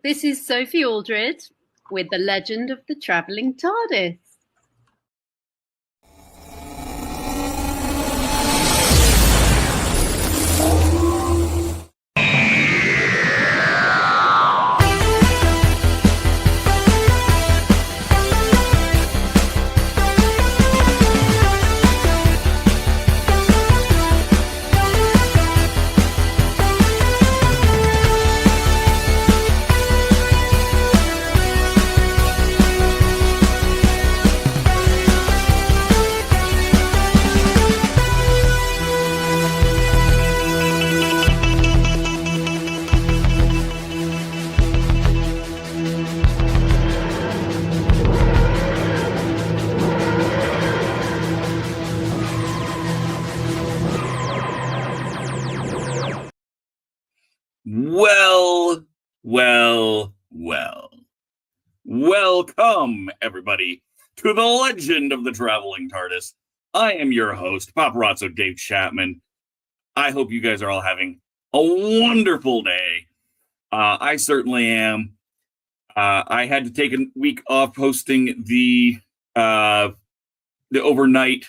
This is Sophie Aldred with The Legend of the Traveling TARDIS. Well. Welcome, everybody, to The Legend of the Traveling TARDIS. I am your host, Paparazzo Dave Chapman. I hope you guys are all having a wonderful day. I certainly am. I had to take a week off hosting the overnight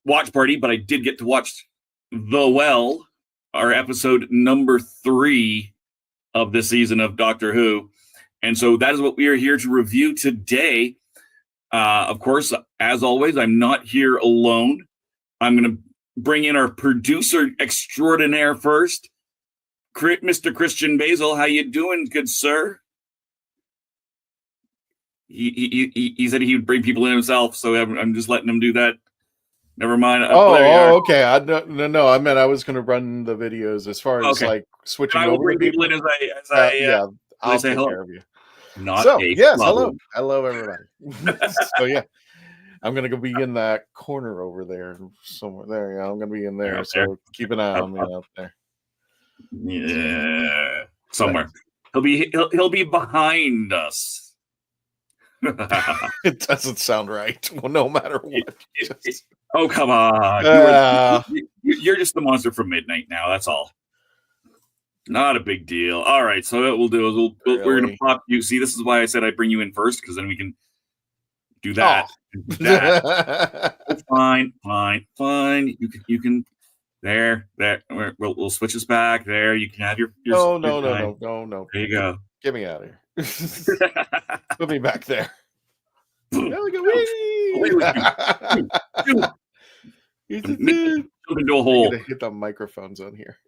watch party, but I did get to watch our episode number 3 of this season of Doctor Who. And so that is what we are here to review today. Of course, as always, I'm not here alone. I'm going to bring in our producer extraordinaire first, Mr. Christian Basil. How you doing, good sir? He said he would bring people in himself, so I'm just letting him do that. Never mind. Okay. No. I meant I was going to run the videos as far as like switching over. I will bring people in as I I'll say take hello. care of you. Not so, a yes, problem. hello, everybody. So yeah, I'm going to be in that corner over there somewhere. There, yeah, I'm going to be in there. So keep an eye on me out there. Yeah, somewhere. He'll be behind us. It doesn't sound right. Well, no matter what. Oh, come on. You're just the monster from midnight now. That's all. Not a big deal. All right. So what we'll do is we're going to pop you. See, this is why I said I'd bring you in first, because then we can do that. Oh. That. Fine. You can. There. We'll switch us back. There. You can have your No. There you go. Get me out of here. Put me back there. Into a hole. Hit the microphones on here.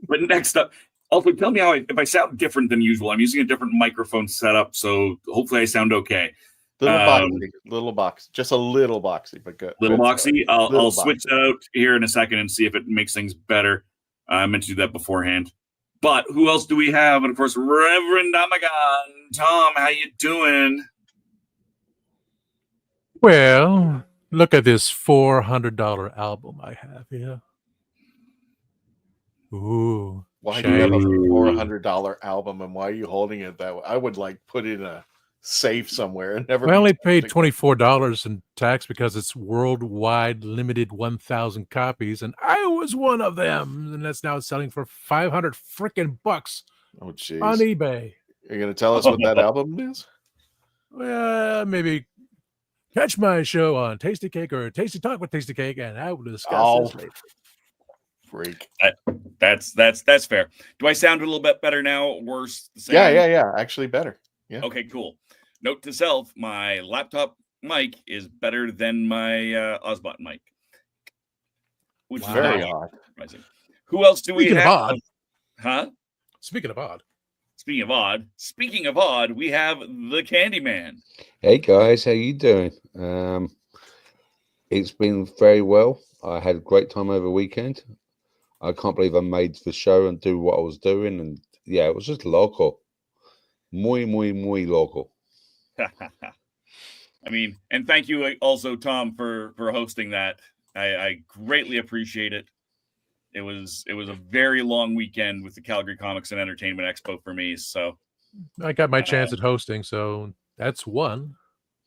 But next up, also tell me if I sound different than usual. I'm using a different microphone setup, so hopefully I sound okay. Little box, just a little boxy, but good. Little boxy. I'll switch that out here in a second and see if it makes things better. I meant to do that beforehand. But who else do we have? And of course, Reverend Amagon. Tom, how you doing? Well, look at this $400 album I have here. Ooh. Why do you have a $400 album, and why are you holding it that way? I would put it in a safe somewhere and never. I only paid $24 in tax because it's worldwide limited 1,000 copies, and I was one of them, and that's now selling for $500 freaking bucks. Oh, jeez. On eBay. You're gonna tell us what that album is? Well, maybe catch my show on Tasty Cake or Tasty Talk with Tasty Cake, and I will discuss this later. Freak. That's fair. Do I sound a little bit better now? Worse? The same? Yeah. Actually, better. Yeah. Okay, cool. Note to self: my laptop mic is better than my Ozbot mic, which is very odd. Surprising. Who else do we have? Odd. Huh? Speaking of odd, we have the Candyman. Hey guys, how you doing? It's been very well. I had a great time over the weekend. I can't believe I made the show and do what I was doing, and yeah, it was just local. Muy local. I mean, and thank you also, Tom, for hosting that. I greatly appreciate it. It was a very long weekend with the Calgary Comics and Entertainment Expo for me. So I got my chance at hosting, so that's one.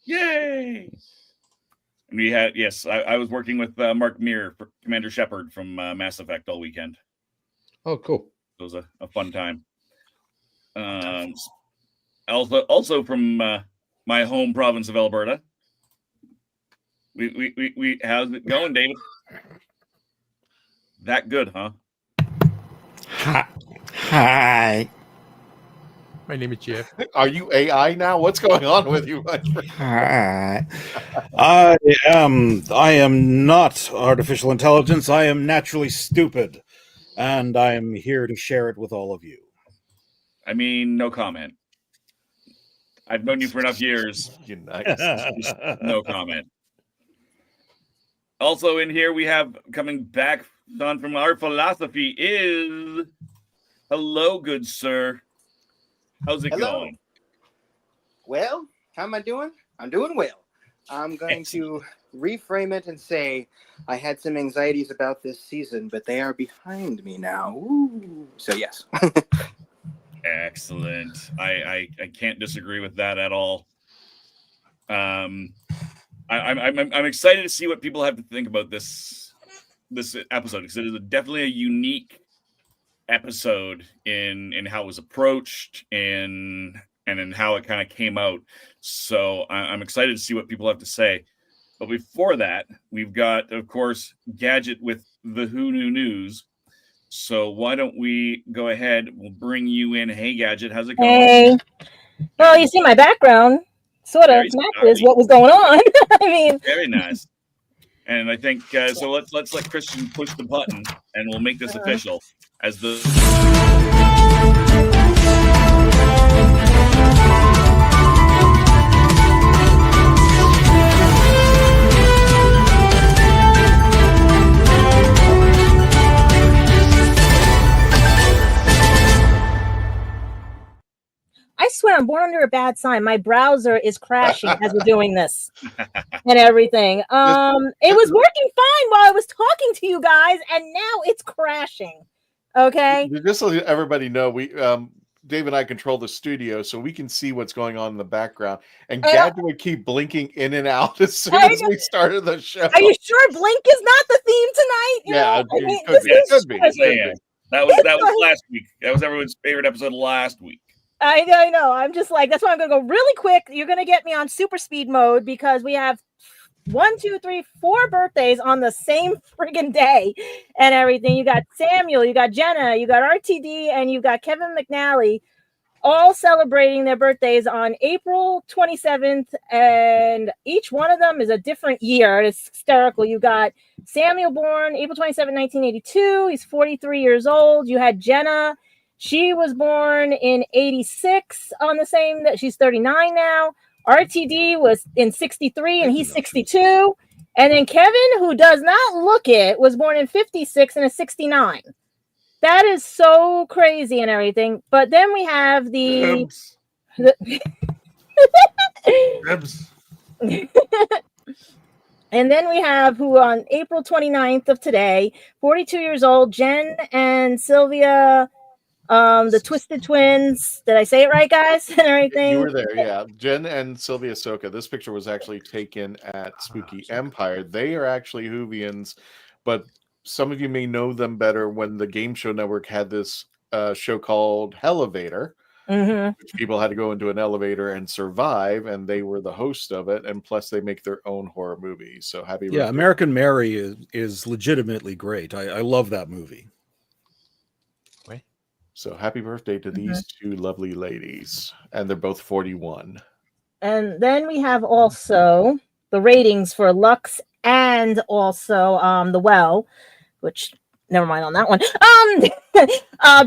Yay! And we had I was working with Mark Meir, Commander Shepard from Mass Effect all weekend. Oh, cool! It was a fun time. Also from my home province of Alberta. We how's it going, David? That good, huh? Hi. My name is Jeff. Are you AI now? What's going on with you? Hi. I am not artificial intelligence. I am naturally stupid, and I am here to share it with all of you. I mean, no comment. I've known you for enough years. No comment. Also in here we have coming back on from our philosophy is hello, good sir. How's it going? Well, how am I doing? I'm doing well. I'm going to reframe it and say I had some anxieties about this season, but they are behind me now. Ooh. So yes. Excellent. I can't disagree with that at all. I'm excited to see what people have to think about this episode, because it is definitely a unique episode in how it was approached and in how it kind of came out. So I'm excited to see what people have to say. But before that, we've got, of course, Gadget with the Who Knew News. So why don't we go ahead? We'll bring you in. Hey, Gadget, how's it going? Hey. Well, you see my background sort of matches what was going on. I mean, very nice. And I think so. Let's let Christian push the button, and we'll make this official as the. I swear I'm born under a bad sign. My browser is crashing as we're doing this and everything. It was working fine while I was talking to you guys, and now it's crashing. Okay. Just so everybody know, we Dave and I control the studio, so we can see what's going on in the background. And I- Gad would keep blinking in and out as soon I as we started the show. Are you sure Blink is not the theme tonight? You Yeah, know? I mean, it could be. this It is could be. crazy. Yeah, that was last week. That was everyone's favorite episode last week. I know. I'm just like, that's why I'm going to go really quick. You're going to get me on super speed mode because we have 1, 2, 3, 4 birthdays on the same friggin' day and everything. You got Samuel, you got Jenna, you got RTD, and you got Kevin McNally all celebrating their birthdays on April 27th. And each one of them is a different year. It's hysterical. You got Samuel born April 27, 1982. He's 43 years old. You had Jenna. She was born in 86 on the same that she's 39 now. RTD was in 63 and he's 62. And then Kevin, who does not look it, was born in 56 and is 69. That is so crazy and everything. But then we have the and then we have who on April 29th of today, 42 years old, Jen and Sylvia, the Twisted Twins. Did I say it right, guys? And everything. You were there, yeah. Jen and Sylvia Soka. This picture was actually taken at Spooky Empire. They are actually Whovians, but some of you may know them better when the Game Show Network had this show called Hellevator, which people had to go into an elevator and survive, and they were the host of it, and plus they make their own horror movies. So happy birthday. American Mary is legitimately great. I love that movie. So happy birthday to these two lovely ladies, and they're both 41. And then we have also the ratings for Lux and also the Well, which never mind on that one.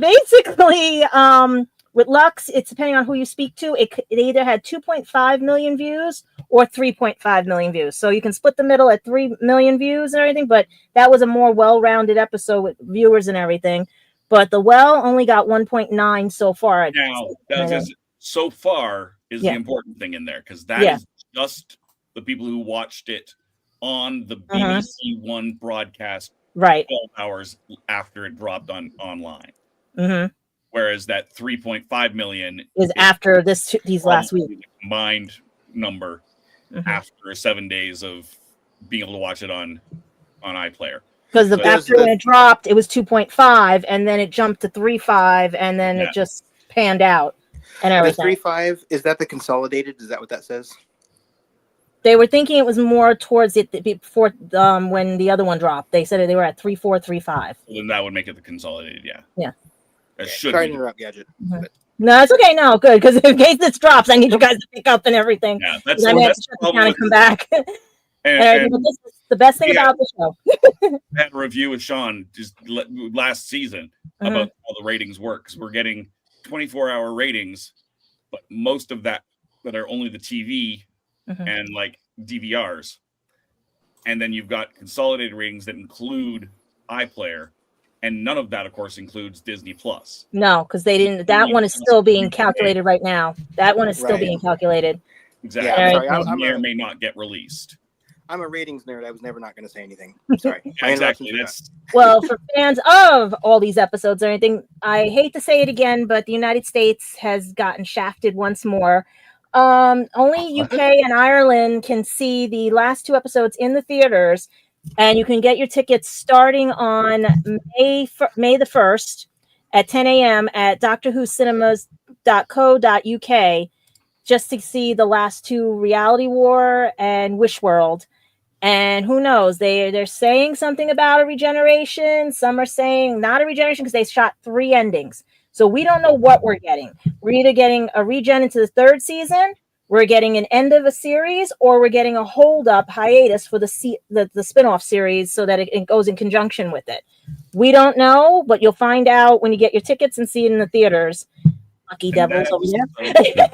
Basically, with Lux, it's depending on who you speak to. It either had 2.5 million views or 3.5 million views. So you can split the middle at 3 million views and everything. But that was a more well-rounded episode with viewers and everything. But the Well only got 1.9 so far. Now, so far is the important thing in there, because that is just the people who watched it on the BBC One broadcast 12 hours after it dropped online. Whereas that 3.5 million is after these last week. The combined number after 7 days of being able to watch it on iPlayer. Because after when it dropped, it was 2.5, and then it jumped to 3.5, and then it just panned out and everything. The 3.5, is that the consolidated? Is that what that says? They were thinking it was more towards it before when the other one dropped. They said they were at 3.4, 3.5. Then that would make it the consolidated, yeah. That should Sorry to interrupt, Gadget. No, it's okay. No, good, because in case this drops, I need you guys to pick up and everything. Yeah, that's I may have to shut this down and come back. And this is the best thing about the show. I had a review with Sean just last season about how the ratings work, because we're getting 24-hour ratings, but most of that are only the TV and like DVRs, and then you've got consolidated ratings that include iPlayer, and none of that, of course, includes Disney Plus. No, because they didn't. That one is still being calculated right now. That one is still being calculated. Exactly. Yeah, I may or may not get released. I'm a ratings nerd. I was never not going to say anything. Sorry. Exactly. Well, for fans of all these episodes or anything, I hate to say it again, but the United States has gotten shafted once more. Only UK and Ireland can see the last 2 episodes in the theaters, and you can get your tickets starting on May the 1st at 10 a.m. at DoctorWhoCinemas.co.uk just to see the last 2, Reality War and Wish World. And who knows? They're saying something about a regeneration. Some are saying not a regeneration because they shot 3 endings. So we don't know what we're getting. We're either getting a regen into the 3rd season, we're getting an end of a series, or we're getting a hold-up hiatus for the spin-off series so that it goes in conjunction with it. We don't know, but you'll find out when you get your tickets and see it in the theaters. Lucky devils over there.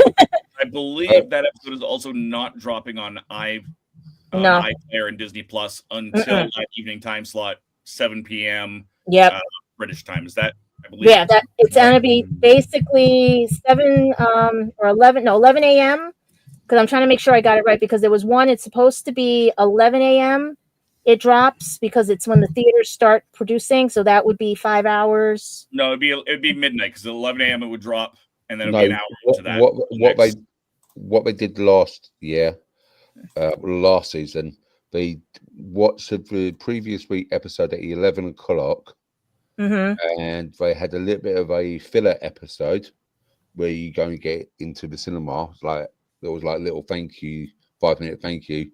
I believe that episode is also not dropping on iPlayer and Disney Plus until that evening time slot, 7 p.m. British time. Is that? I believe. Yeah, that it's gonna be basically 7 or 11 a.m. Because I'm trying to make sure I got it right, because there was one. It's supposed to be 11 a.m. It drops because it's when the theaters start producing, so that would be 5 hours. No, it'd be midnight, because at 11 a.m. it would drop, and then it'll be an hour into that. What they did last year, last season, they watched the previous week episode at 11 o'clock, and they had a little bit of a filler episode where you go and get into the cinema. Like there was like little 5-minute thank you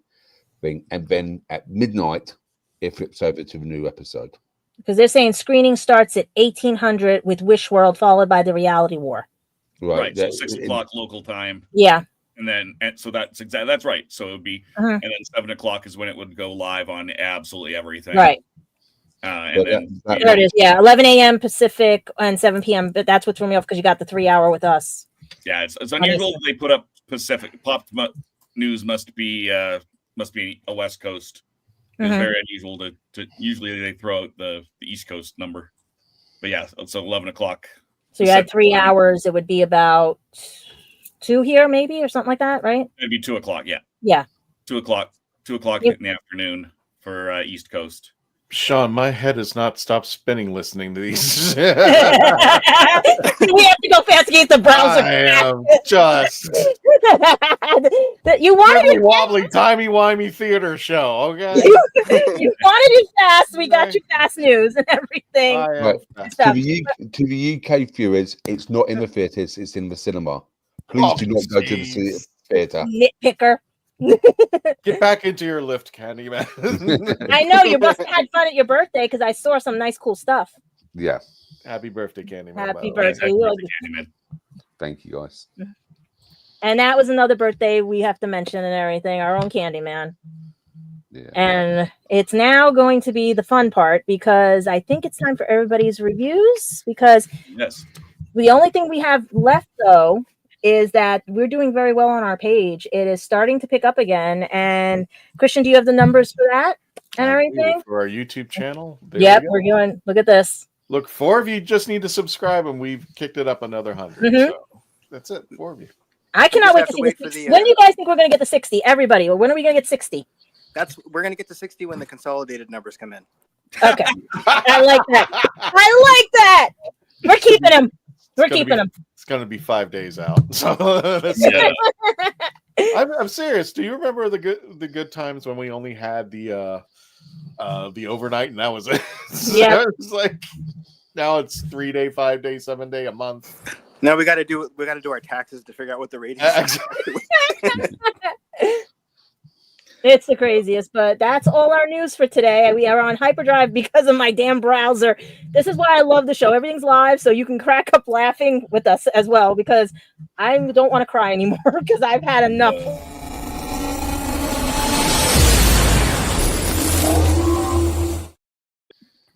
thing, and then at midnight it flips over to the new episode. Because they're saying screening starts at 1800 with Wish World, followed by the Reality War. Right. So 6 o'clock local time. Yeah. And so that's exactly, that's right. So it would be, and then 7 o'clock is when it would go live on absolutely everything. Right. And then there it is. Yeah. 11 a.m. Pacific and 7 p.m. But that's what threw me off because you got the 3 hour with us. Yeah. It's unusual that they put up Pacific. Pop news must be a West Coast. It's very unusual to usually they throw out the East Coast number. But yeah, so 11 o'clock. So you had 3 hours. It would be about 2 here, maybe, or something like that, right? It'd be 2 o'clock. Yeah. Yeah. 2 o'clock. 2 o'clock in the afternoon for East Coast. Sean, my head has not stopped spinning listening to these. We have to go fast to get the browser. I am just you wanted it wobbly, timey-wimey theater show. Okay, you wanted it fast. We got you fast news and everything. Right. To the UK viewers, it's not in the theaters; it's in the cinema. Please do not go to the theater. Nitpicker. Get back into your lift, Candyman. I know you must have had fun at your birthday because I saw some nice, cool stuff. Yeah. Happy birthday, Candyman. Happy birthday. Candyman. Thank you, guys. And that was another birthday we have to mention and everything. Our own Candyman. Yeah. And it's now going to be the fun part because I think it's time for everybody's reviews. Because the only thing we have left, though, is that we're doing very well on our page. It is starting to pick up again. And Christian, do you have the numbers for that and everything? For our YouTube channel? Yep, we're doing. Look at this. Look, 4 of you just need to subscribe, and we've kicked it up another 100. So that's it, 4 of you. I cannot wait to see the 60. When do you guys think we're going to get the 60? Everybody, or when are we going to get 60? We're going to get to 60 when the consolidated numbers come in. Okay, I like that. I like that. We're keeping them. We're keeping them. It's going to be 5 days out. So I'm serious. Do you remember the good times when we only had the overnight and that was it? Yeah. It was like now it's 3 day, 5 day, 7 day, a month. Now we got to do our taxes to figure out what the rating is. It's the craziest, but that's all our news for today. We are on hyperdrive because of my damn browser. This is why I love the show. Everything's live, so you can crack up laughing with us as well, because I don't want to cry anymore because I've had enough.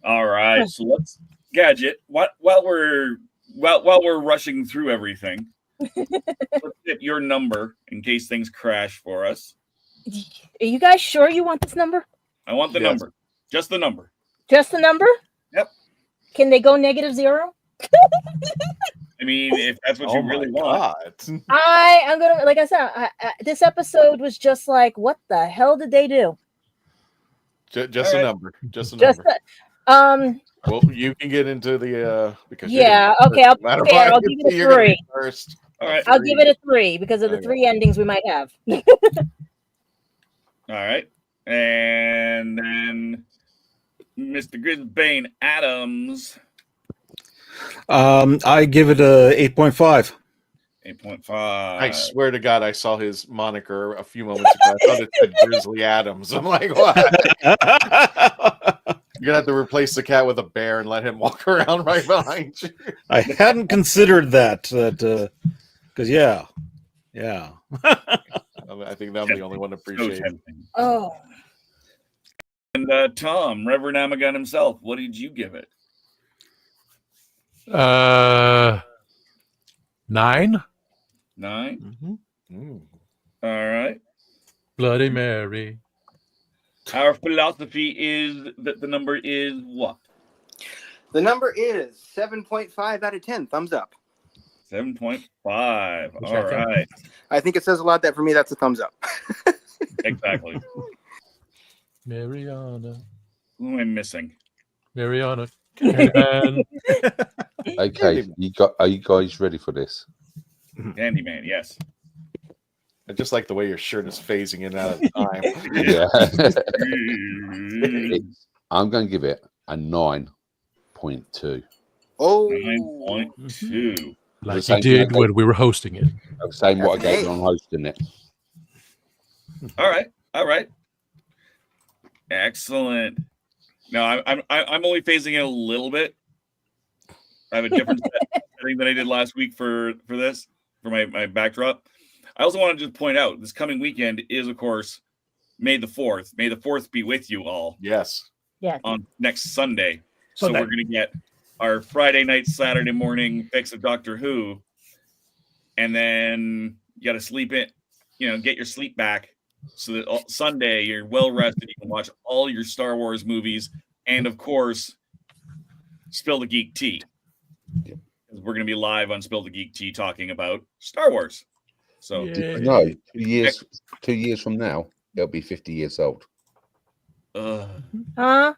All right, so let's Gadget. While we're rushing through everything, let's get your number in case things crash for us. Are you guys sure you want this number? I want the number. Just the number. Just the number? Yep. Can they go -0? I mean, if that's what you really want. I'm gonna, like I said, this episode was just like, what the hell did they do? Just a number. Just a number. Well, you can get into the because okay. I'll give it a 3 first. All right, I'll give it a 3 because of the 3 endings we might have. All right, and then Mr. Grisbane Adams. I give it a 8.5. 8.5. I swear to God, I saw his moniker a few moments ago. I thought it said Grizzly Adams. I'm like, what? You're gonna have to replace the cat with a bear and let him walk around right behind you. I hadn't considered that, because yeah. I think I'm the only one to appreciate it. Oh. And Tom, Reverend Amagon himself, what did you give it? 9. 9. Mm-hmm. All right. Bloody Mary. Our philosophy is that the number is what? The number is 7.5 out of 10. Thumbs up. 7.5. All right. I think it says a lot that for me, that's a thumbs up. Exactly. Mariana. Who am I missing? Mariana. Candyman. Okay, are you guys ready for this? Handyman, yes. I just like the way your shirt is phasing in and out of time. Yeah. I'm going to give it a 9.2. Oh, 9.2. Like you did when we were hosting it. Same what I That's gave on hosting it. All right. Excellent. No, I'm only phasing it a little bit. I have a different setting than I did last week for this, for my backdrop. I also want to just point out this coming weekend is, of course, May the 4th. May the 4th be with you all. Yes. Yes. On next Sunday. So we're going to get our Friday night, Saturday morning fix of Doctor Who. And then you got to sleep in, get your sleep back so that Sunday you're well rested. You can watch all your Star Wars movies. And of course, Spill the Geek Tea. Yeah. We're going to be live on Spill the Geek Tea talking about Star Wars. So no, 2 years from now, it'll be 50 years old. Huh?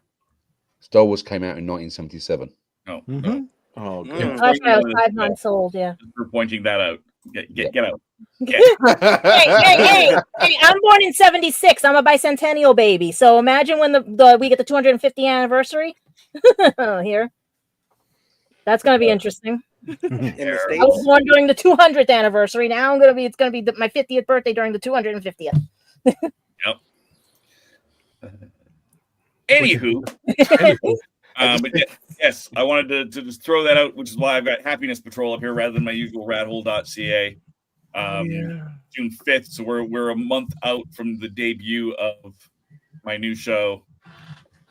Star Wars came out in 1977. No. Oh, That's why I was 5 months old. Yeah. For pointing that out. Get out. Hey, I'm born in 76. I'm a bicentennial baby. So imagine when we get the 250th anniversary here. That's going to be interesting. In the I was States, born during the 200th anniversary. Now it's going to be my 50th birthday during the 250th. Yep. Anywho, but yes, I wanted to just throw that out, which is why I've got Happiness Patrol up here rather than my usual TheRatHole.CA. June 5th, so we're a month out from the debut of my new show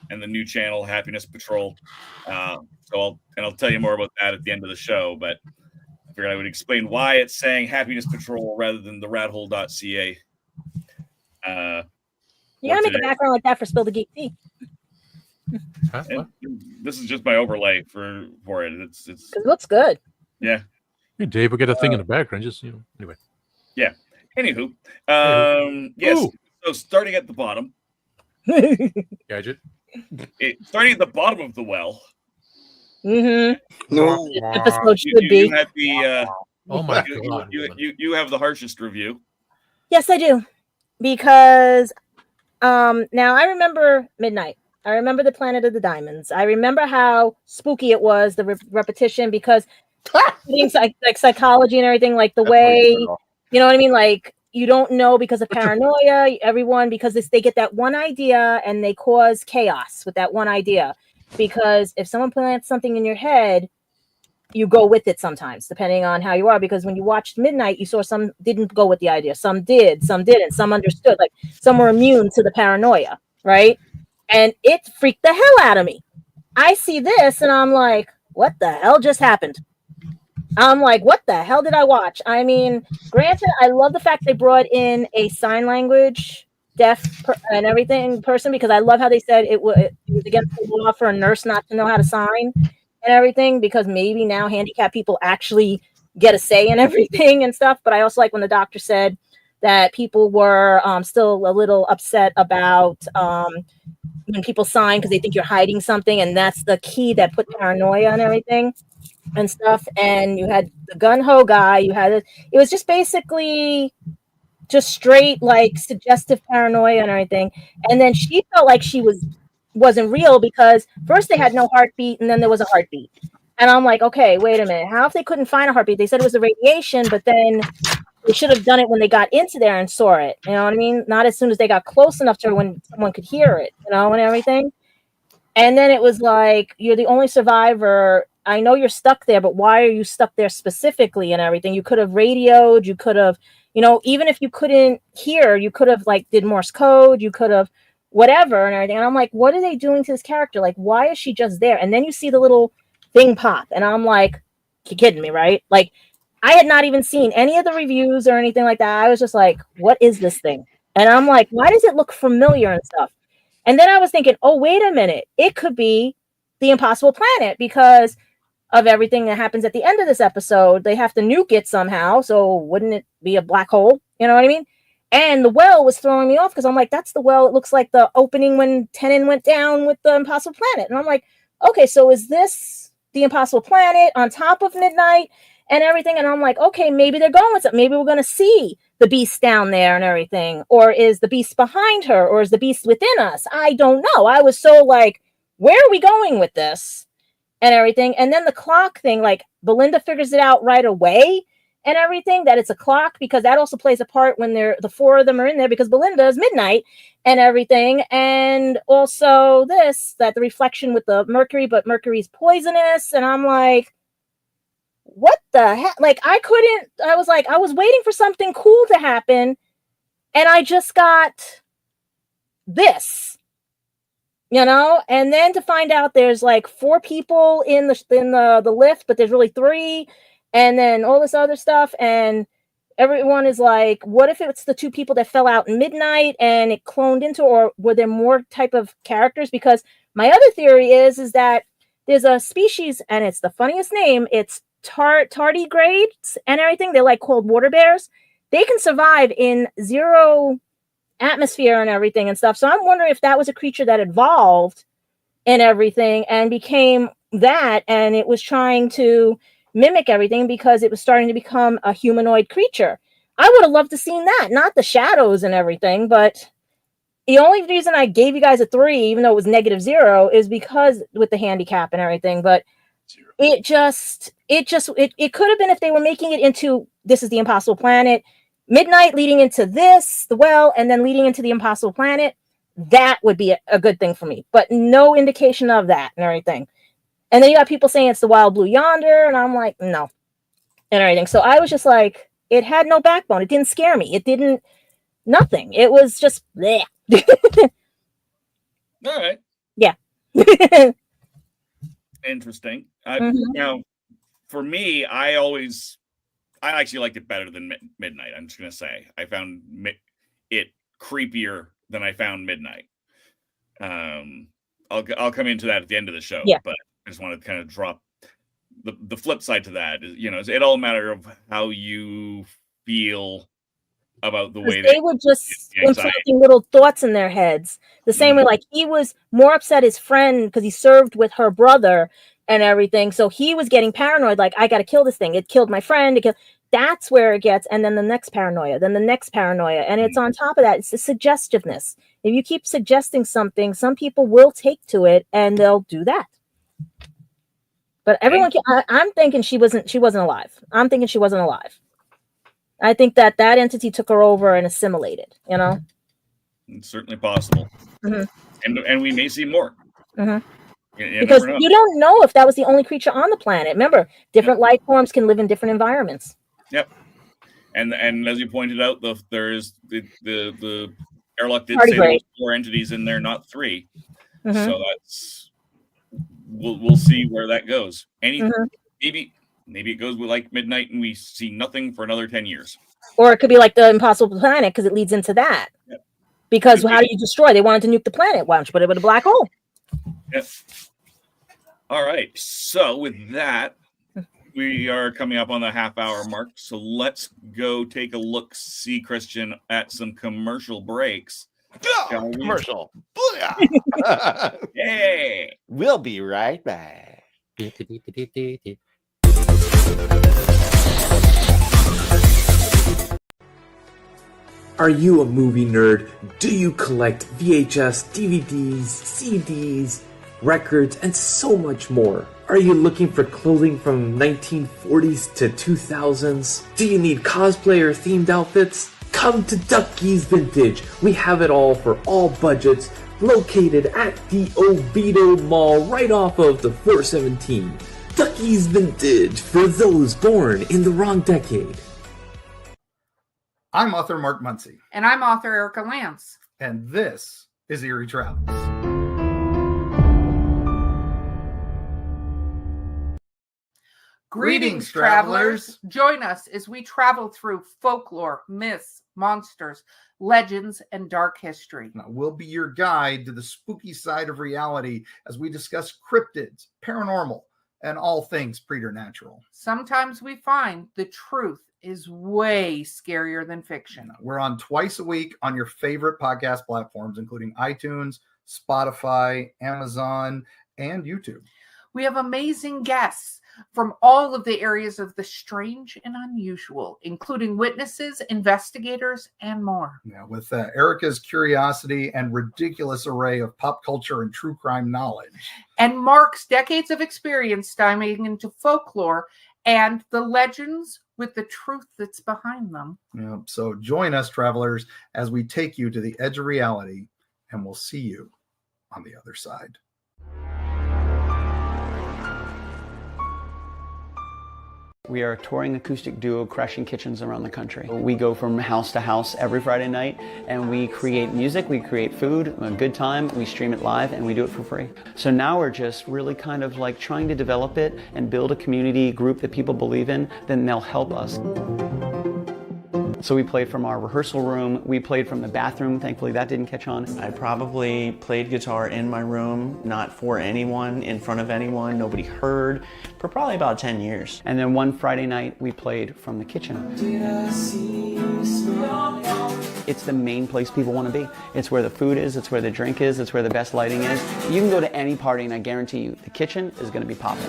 and the new channel, Happiness Patrol. So I'll tell you more about that at the end of the show, but I figured I would explain why it's saying Happiness Patrol rather than TheRatHole.CA. You gotta make a background like that for Spill the Geek Tea. This is just my overlay for it. It's it looks good. Yeah. Hey, Dave, we got a thing in the background. Just anyway. Yeah. Anywho, yes. So starting at the bottom, Gadget. Starting at the bottom of the well. Mm-hmm. no. Episode should be. You had the. Oh my God. You have the harshest review. Yes, I do, because now I remember Midnight. I remember the Planet of the Diamonds. I remember how spooky it was, the repetition, because things like psychology and everything, like the way, you know what I mean? Like, you don't know because of paranoia, everyone, because they get that one idea and they cause chaos with that one idea. Because if someone plants something in your head, you go with it sometimes, depending on how you are. Because when you watched Midnight, you saw some didn't go with the idea. Some did, some didn't, some understood. Like, some were immune to the paranoia, right? And it freaked the hell out of me. I see this and I'm like, what the hell just happened? I'm like, what the hell did I watch? I mean, granted, I love the fact they brought in a sign language deaf and everything person, because I love how they said it was against the law for a nurse not to know how to sign and everything, because maybe now handicapped people actually get a say in everything and stuff. But I also like when the doctor said that people were still a little upset about when people sign because they think you're hiding something, and that's the key that put paranoia and everything and stuff. And you had the gun-ho guy, it was just basically just straight like suggestive paranoia and everything. And then she felt like she wasn't real, because first they had no heartbeat and then there was a heartbeat. And I'm like, okay, wait a minute, how if they couldn't find a heartbeat? They said it was the radiation, but then they should have done it when they got into there and saw it, you know what I mean? Not as soon as they got close enough to her when someone could hear it, and everything. And then it was like, you're the only survivor. I know you're stuck there, but why are you stuck there specifically and everything? You could have radioed, you could have, even if you couldn't hear, you could have like did Morse code, you could have whatever and everything. And I'm like, what are they doing to this character? Like, why is she just there? And then you see the little thing pop, and I'm like, you're kidding me, right? Like, I had not even seen any of the reviews or anything like that. I was just like, what is this thing? And I'm like, why does it look familiar and stuff? And then I was thinking, oh, wait a minute. It could be the Impossible Planet, because of everything that happens at the end of this episode. They have to nuke it somehow. So wouldn't it be a black hole? You know what I mean? And the well was throwing me off, because I'm like, that's the well. It looks like the opening when Tennant went down with the Impossible Planet. And I'm like, okay, so is this the Impossible Planet on top of Midnight? and everything. And I'm like, okay, maybe they're going with something. Maybe we're going to see the beast down there and everything. Or is the beast behind her? Or is the beast within us? I don't know. I was so like, where are we going with this? And everything. And then the clock thing, like Belinda figures it out right away and everything, that it's a clock, because that also plays a part when the four of them are in there, because Belinda is midnight and everything. And also that the reflection with the Mercury, but Mercury's poisonous. And I'm like, what the heck? Like, I was waiting for something cool to happen, and I just got this. And then to find out there's like 4 people in the lift, but there's really 3, and then all this other stuff, and everyone is like, what if it's the 2 people that fell out in midnight and it cloned into, or were there more type of characters? Because my other theory is that there's a species, and it's the funniest name. It's tardigrades and everything. They're like called water bears. They can survive in 0 atmosphere and everything and stuff. So I'm wondering if that was a creature that evolved and everything and became that, and it was trying to mimic everything because it was starting to become a humanoid creature. I would have loved to seen that, not the shadows and everything. But the only reason I gave you guys a 3, even though it was -0, is because with the handicap and everything. But it could have been if they were making it into, this is the Impossible Planet, midnight leading into this, the well, and then leading into the Impossible Planet. That would be a good thing for me, but no indication of that and everything. And then you got people saying it's the Wild Blue Yonder, and I'm like, no, and everything. So I was just like, it had no backbone. It didn't scare me. It didn't, nothing. It was just bleh. All right. Yeah. Interesting. Mhm. Now, for me, I actually liked it better than Midnight. I'm just gonna say I found it creepier than I found Midnight. I'll come into that at the end of the show, Yeah. but I just want to kind of drop the flip side to that. Is it all a matter of how you feel about the way They were just the anxiety. implanting little thoughts in their heads. The same way, like, he was more upset his friend because he served with her brother and everything. So he was getting paranoid, like, I got to kill this thing. It killed my friend. That's where it gets. And then the next paranoia, then the next paranoia. And it's on top of that, it's the suggestiveness. If you keep suggesting something, some people will take to it and they'll do that. But everyone, I'm thinking she wasn't alive. I'm thinking she wasn't alive. I think that entity took her over and assimilated, It's certainly possible. Mm-hmm. And we may see more. Mm-hmm. You because never know. you don't know if that was the only creature on the planet. Remember, different life forms can live in different environments. Yep. And as you pointed out, there's the airlock did Party say there grade. was 4 entities in there, not 3. Mm-hmm. So that's we'll see where that goes. Maybe it goes with like Midnight and we see nothing for another 10 years. Or it could be like the Impossible Planet, because it leads into that. Yep. Because how do you destroy? They wanted to nuke the planet. Why don't you put it with a black hole? Yep. All right. So with that, we are coming up on the half-hour mark. So let's go take a look, see Christian, at some commercial breaks. Commercial. Hey. We'll be right back. Are you a movie nerd? Do you collect VHS, DVDs, CDs, records, and so much more? Are you looking for clothing from 1940s to 2000s? Do you need cosplay or themed outfits? Come to Ducky's Vintage. We have it all for all budgets, located at the Oviedo Mall right off of the 417. Ducky's Vintage for those born in the wrong decade. I'm author Mark Muncy. And I'm author Erica Lance. And this is Eerie Travels. Greetings, travelers. Join us as we travel through folklore, myths, monsters, legends, and dark history. Now, we'll be your guide to the spooky side of reality as we discuss cryptids, paranormal, and all things preternatural. Sometimes we find the truth is way scarier than fiction. We're on twice a week on your favorite podcast platforms, including iTunes, Spotify, Amazon, and YouTube. We have amazing guests from all of the areas of the strange and unusual, including witnesses, investigators, and more. Yeah, with Erica's curiosity and ridiculous array of pop culture and true crime knowledge. And Mark's decades of experience diving into folklore and the legends with the truth that's behind them. Yeah, so join us, travelers, as we take you to the edge of reality, and we'll see you on the other side. We are a touring acoustic duo crashing kitchens around the country. We go from house to house every Friday night, and we create music, we create food, a good time, we stream it live, and we do it for free. So now we're just really kind of like trying to develop it and build a community group that people believe in, then they'll help us. So we played from our rehearsal room, we played from the bathroom, thankfully that didn't catch on. I probably played guitar in my room, not for anyone, in front of anyone, nobody heard, for probably about 10 years. And then one Friday night, we played from the kitchen. It's the main place people want to be. It's where the food is, it's where the drink is, it's where the best lighting is. You can go to any party and I guarantee you, the kitchen is going to be popping.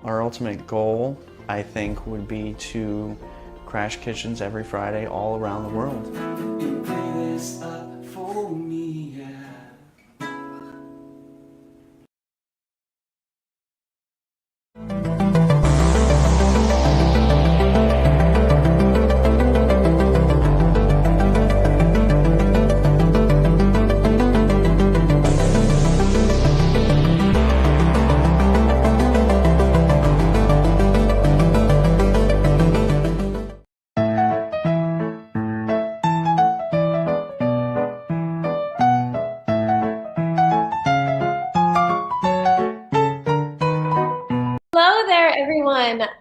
Our ultimate goal, I think, would be to crash kitchens every Friday all around the world.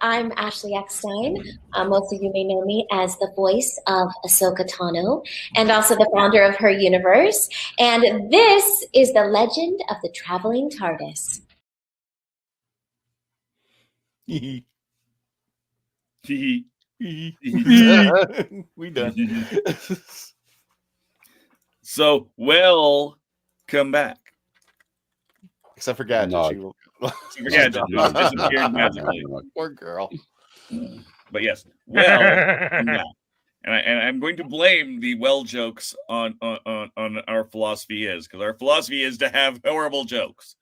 I'm Ashley Eckstein. Most of you may know me as the voice of Ahsoka Tano and also the founder of WHOniverse. And this is the legend of the Traveling TARDIS. We done. So, welcome back. Except for Gadget. No. She will... Yeah, just disappeared magically. Poor girl. But yes, yeah. And I'm going to blame the well jokes on our philosophy because our philosophy is to have horrible jokes.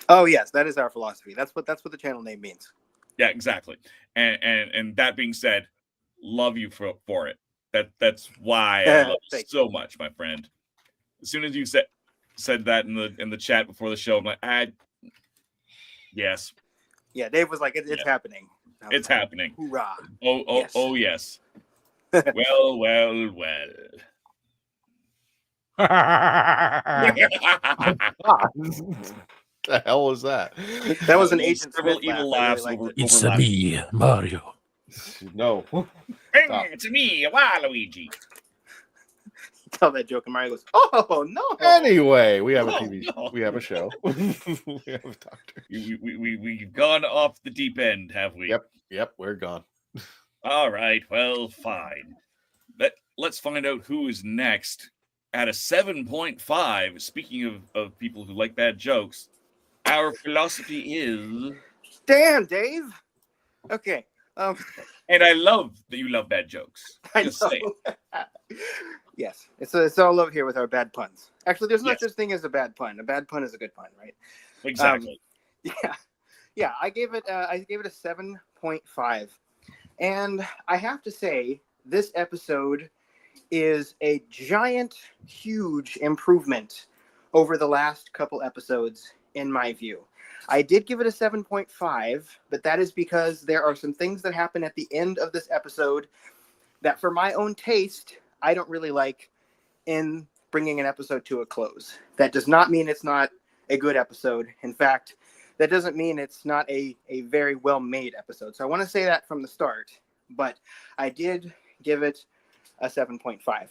Oh yes, that is our philosophy. That's what the channel name means. Yeah, exactly. And that being said, love you for it. That's why I love you so much, my friend. As soon as you said that in the chat before the show, I'm like, yes. Yeah, Dave was like, it's happening. It's happening. Hoorah. Oh yes. Well. The hell was that? That was an Agent Several Smith evil laugh. laughs. Really It's me, Mario. No. It's me, Waluigi. Tell that joke, and Mario goes, "Oh no!" Anyway, we have a TV. No. We have a show. We have a doctor. We've gone off the deep end, have we? Yep. We're gone. All right. Well, fine. Let's find out who is next. At a 7.5. Speaking of people who like bad jokes, our philosophy is. Damn, Dave. Okay. And I love that you love bad jokes. Just saying. Yes, it's all over here with our bad puns. Actually, there's no such thing as a bad pun. A bad pun is a good pun, right? Exactly. Yeah. I gave it a 7.5, and I have to say this episode is a giant, huge improvement over the last couple episodes, in my view. I did give it a 7.5, but that is because there are some things that happen at the end of this episode that, for my own taste, I don't really like in bringing an episode to a close. That does not mean it's not a good episode. In fact, that doesn't mean it's not a very well-made episode. So I want to say that from the start, but I did give it a 7.5.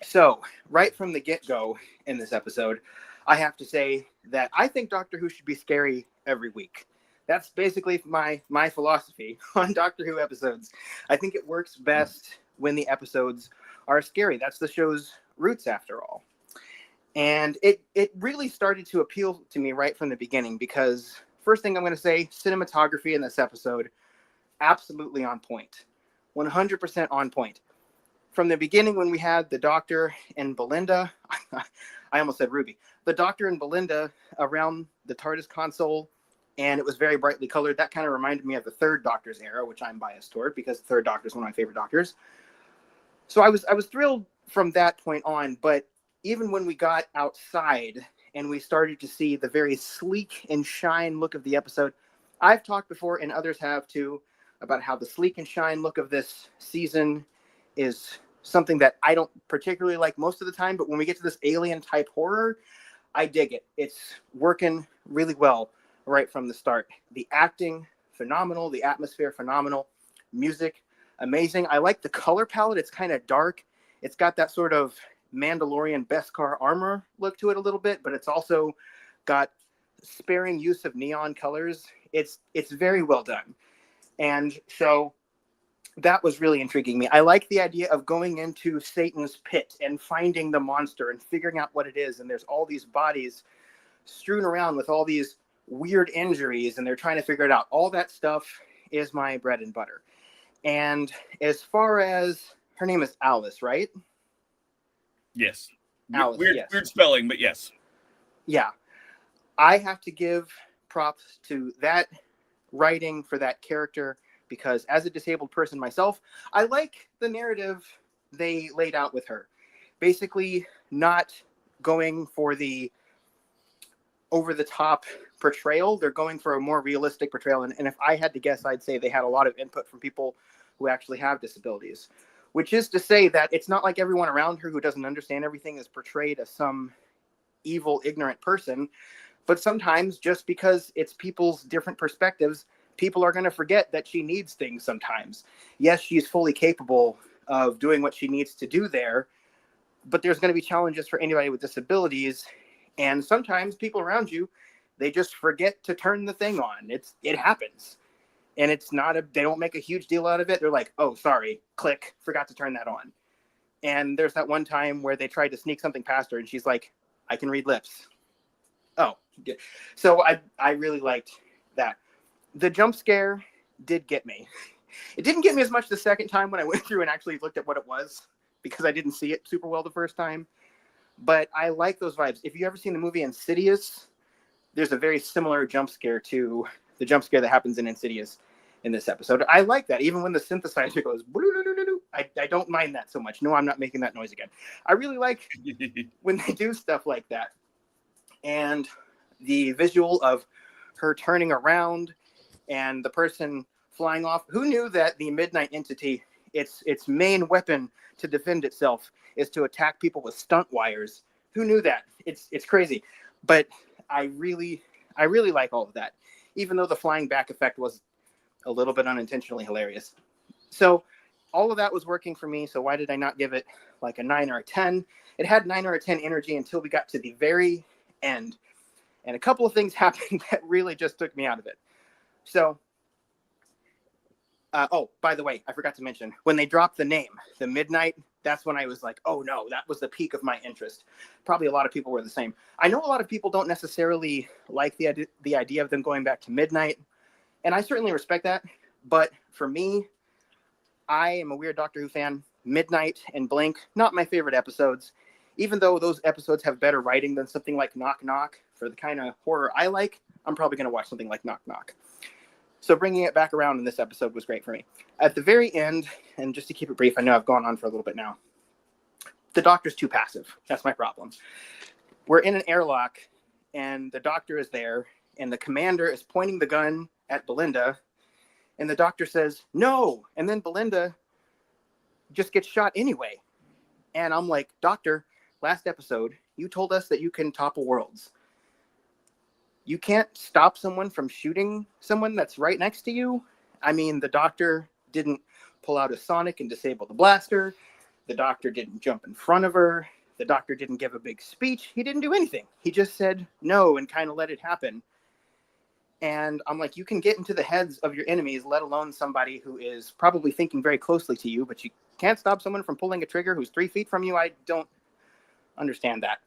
So right from the get-go in this episode, I have to say that I think Doctor Who should be scary every week. That's basically my philosophy on Doctor Who episodes. I think it works best when the episodes are scary. That's the show's roots, after all. And it really started to appeal to me right from the beginning because first thing I'm going to say, cinematography in this episode, absolutely on point. 100% on point. From the beginning when we had the Doctor and Belinda, I almost said Ruby, the Doctor and Belinda around the TARDIS console, and it was very brightly colored. That kind of reminded me of the third Doctor's era, which I'm biased toward because the third Doctor is one of my favorite Doctors. So I was thrilled from that point on, but even when we got outside and we started to see the very sleek and shine look of the episode, I've talked before, and others have too, about how the sleek and shine look of this season is something that I don't particularly like most of the time, but when we get to this alien type horror, I dig it. It's working really well right from the start. The acting, phenomenal. The atmosphere, phenomenal. Music, amazing. I like the color palette. It's kind of dark. It's got that sort of Mandalorian Beskar armor look to it a little bit, but it's also got sparing use of neon colors. It's very well done. And so that was really intriguing me. I like the idea of going into Satan's pit and finding the monster and figuring out what it is. And there's all these bodies strewn around with all these weird injuries, and they're trying to figure it out. All that stuff is my bread and butter. And as far as, her name is Alice, right? Yes. Alice, weird, yes. weird spelling, but yes. Yeah. I have to give props to that writing for that character, because as a disabled person myself, I like the narrative they laid out with her. Basically, not going for the over-the-top portrayal. They're going for a more realistic portrayal. And if I had to guess, I'd say they had a lot of input from people who actually have disabilities, which is to say that it's not like everyone around her who doesn't understand everything is portrayed as some evil, ignorant person. But sometimes, just because it's people's different perspectives, people are going to forget that she needs things sometimes. Yes, she's fully capable of doing what she needs to do there, but there's going to be challenges for anybody with disabilities. And sometimes people around you, they just forget to turn the thing on. It happens. And it's not they don't make a huge deal out of it. They're like, oh, sorry, click, forgot to turn that on. And there's that one time where they tried to sneak something past her and she's like, I can read lips. Oh, good. So I really liked that. The jump scare did get me. It didn't get me as much the second time when I went through and actually looked at what it was, because I didn't see it super well the first time. But I like those vibes. If you ever seen the movie Insidious, there's a very similar jump scare to the jump scare that happens in Insidious in this episode. I like that. Even when the synthesizer goes, I don't mind that so much. No, I'm not making that noise again. I really like when they do stuff like that. And the visual of her turning around and the person flying off. Who knew that the Midnight Entity, its main weapon to defend itself is to attack people with stunt wires? Who knew that? It's crazy. But I really like all of that, even though the flying back effect was a little bit unintentionally hilarious. So all of that was working for me. So why did I not give it like a 9 or a 10? It had 9 or a 10 energy until we got to the very end. And a couple of things happened that really just took me out of it. So, oh, by the way, I forgot to mention, when they dropped the name, the Midnight, that's when I was like, oh no, that was the peak of my interest. Probably a lot of people were the same. I know a lot of people don't necessarily like the idea of them going back to Midnight, and I certainly respect that. But for me, I am a weird Doctor Who fan. Midnight and Blink, not my favorite episodes, even though those episodes have better writing than something like Knock Knock. For the kind of horror I like, I'm probably going to watch something like Knock Knock. So bringing it back around in this episode was great for me. At the very end, and just to keep it brief, I know I've gone on for a little bit now, the Doctor's too passive. That's my problem. We're in an airlock, and the Doctor is there, and the commander is pointing the gun at Belinda, and the Doctor says, no, and then Belinda just gets shot anyway. And I'm like, Doctor, last episode, you told us that you can topple worlds. You can't stop someone from shooting someone that's right next to you. I mean, the Doctor didn't pull out a sonic and disable the blaster. The Doctor didn't jump in front of her. The Doctor didn't give a big speech. He didn't do anything. He just said no and kind of let it happen. And I'm like, you can get into the heads of your enemies, let alone somebody who is probably thinking very closely to you, but you can't stop someone from pulling a trigger who's 3 feet from you. I don't understand that.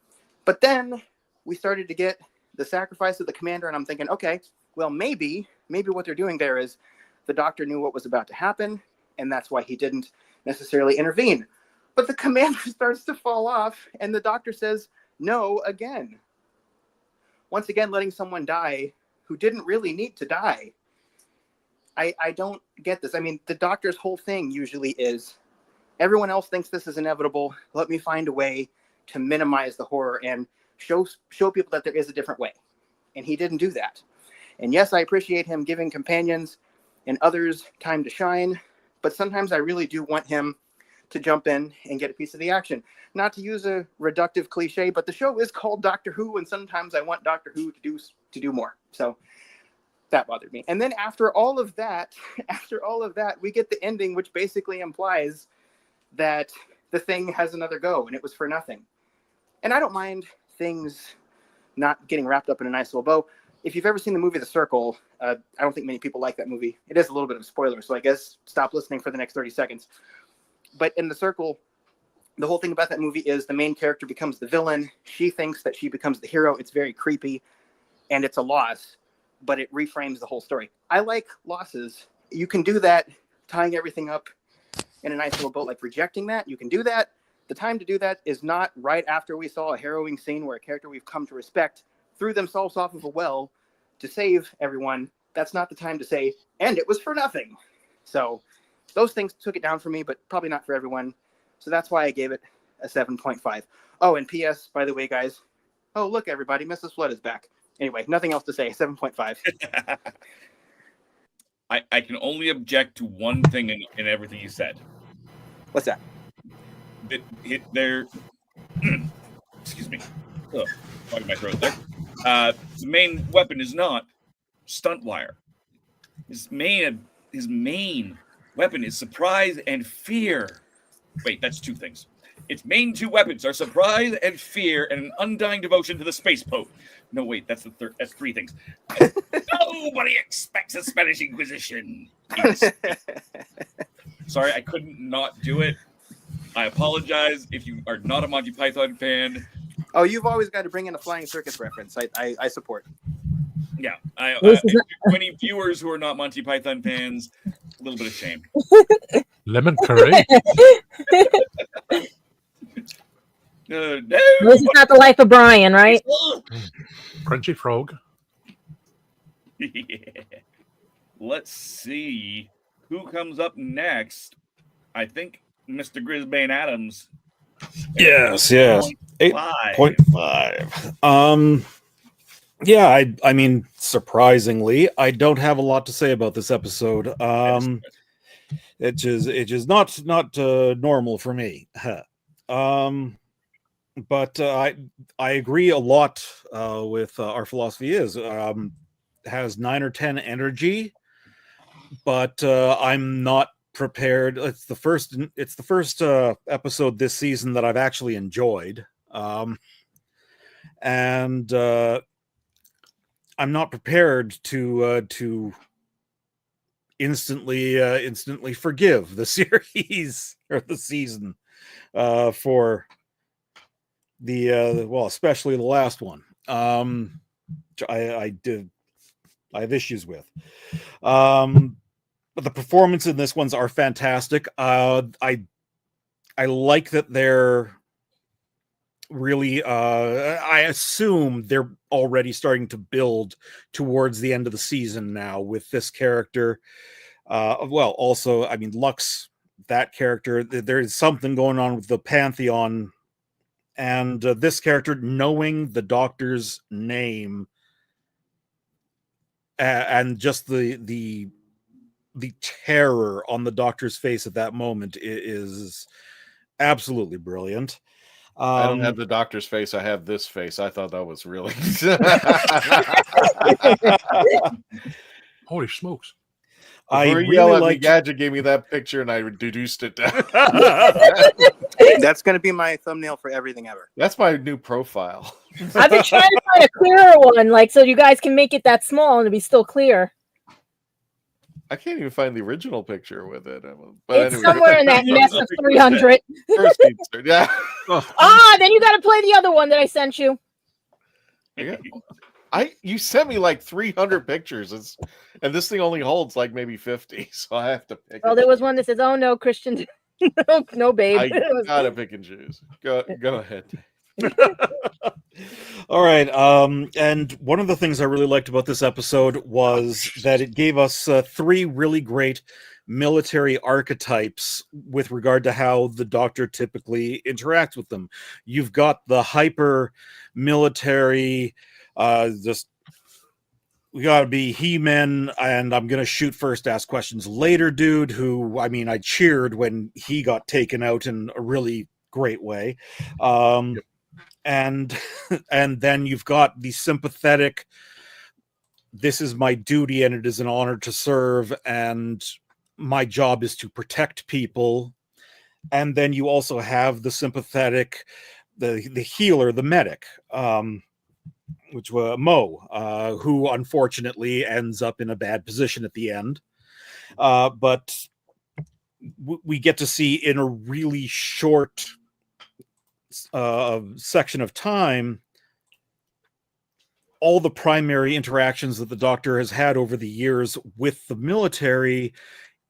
But then we started to get the sacrifice of the commander, and I'm thinking, okay, well, maybe what they're doing there is the Doctor knew what was about to happen, and that's why he didn't necessarily intervene. But the commander starts to fall off, and the Doctor says no again. Once again, letting someone die who didn't really need to die. I don't get this. I mean, the Doctor's whole thing usually is, everyone else thinks this is inevitable. Let me find a way to minimize the horror and show people that there is a different way. And he didn't do that. And yes, I appreciate him giving companions and others time to shine, but sometimes I really do want him to jump in and get a piece of the action. Not to use a reductive cliche, but the show is called Doctor Who, and sometimes I want Doctor Who to do more. So that bothered me. And then after all of that, we get the ending, which basically implies that the thing has another go, and it was for nothing. And I don't mind things not getting wrapped up in a nice little bow. If you've ever seen the movie The Circle, I don't think many people like that movie. It is a little bit of a spoiler, so I guess stop listening for the next 30 seconds. But in The Circle, the whole thing about that movie is the main character becomes the villain. She thinks that she becomes the hero. It's very creepy, and it's a loss, but it reframes the whole story. I like losses. You can do that, tying everything up in a nice little boat, like rejecting that. You can do that. The time to do that is not right after we saw a harrowing scene where a character we've come to respect threw themselves off of a well to save everyone. That's not the time to say, and it was for nothing. So those things took it down for me, but probably not for everyone. So that's why I gave it a 7.5. Oh, and P.S., by the way, guys. Oh, look, everybody, Mrs. Flood is back. Anyway, nothing else to say. 7.5. I can only object to one thing in everything you said. What's that? They're excuse me. Oh, clogging my throat there. The main weapon is not stunt wire. His main weapon is surprise and fear. Wait, that's two things. Its main two weapons are surprise and fear, and an undying devotion to the space pope. No, wait, that's that's three things. Nobody expects a Spanish Inquisition. Sorry, I couldn't not do it. I apologize if you are not a Monty Python fan. Oh, you've always got to bring in a flying circus reference. I support. Yeah, any viewers who are not Monty Python fans, a little bit of shame. Lemon curry. No. This is not the life of Brian, right? Crunchy frog. Yeah. Let's see who comes up next. I think Mr. Grisbane Adams. Yes. 8.5. Yeah, I mean, surprisingly, I don't have a lot to say about this episode. It is not normal for me. But I agree a lot with our philosophy has 9 or 10 energy, but I'm not prepared. It's the first episode this season that I've actually enjoyed, and I'm not prepared to instantly forgive the series or the season for the well, especially the last one. I have issues with, but the performance in this ones are fantastic. I like that they're really I assume they're already starting to build towards the end of the season now with this character. Well, also, I mean, Lux, that character, there is something going on with the Pantheon, and this character knowing the Doctor's name and just the terror on the Doctor's face at that moment is absolutely brilliant. I don't have the Doctor's face. I have this face. I thought that was really. Holy smokes! I really like Gadget gave me that picture, and I deduced it down. That's going to be my thumbnail for everything ever. That's my new profile. I've been trying to find a clearer one, like so you guys can make it that small and it'll be still clear. I can't even find the original picture with it. But it's anyway. Somewhere in that mess of 300. Yeah. Then you got to play the other one that I sent you. Yeah. You sent me like 300 pictures, and this thing only holds like maybe 50, so I have to pick. Well, there was one that says, "Oh no, Christian, no, babe." I gotta pick and choose. Go ahead. All right. And one of the things I really liked about this episode was that it gave us 3 really great military archetypes with regard to how the Doctor typically interacts with them. You've got the hyper military, just we gotta be He-Men, and I'm gonna shoot first, ask questions later, dude. Who, I mean, I cheered when he got taken out in a really great way. And then you've got the sympathetic, this is my duty and it is an honor to serve and my job is to protect people. And then you also have the sympathetic, the healer, the medic, which was Mo, who unfortunately ends up in a bad position at the end. But we get to see in a really short section of time all the primary interactions that the Doctor has had over the years with the military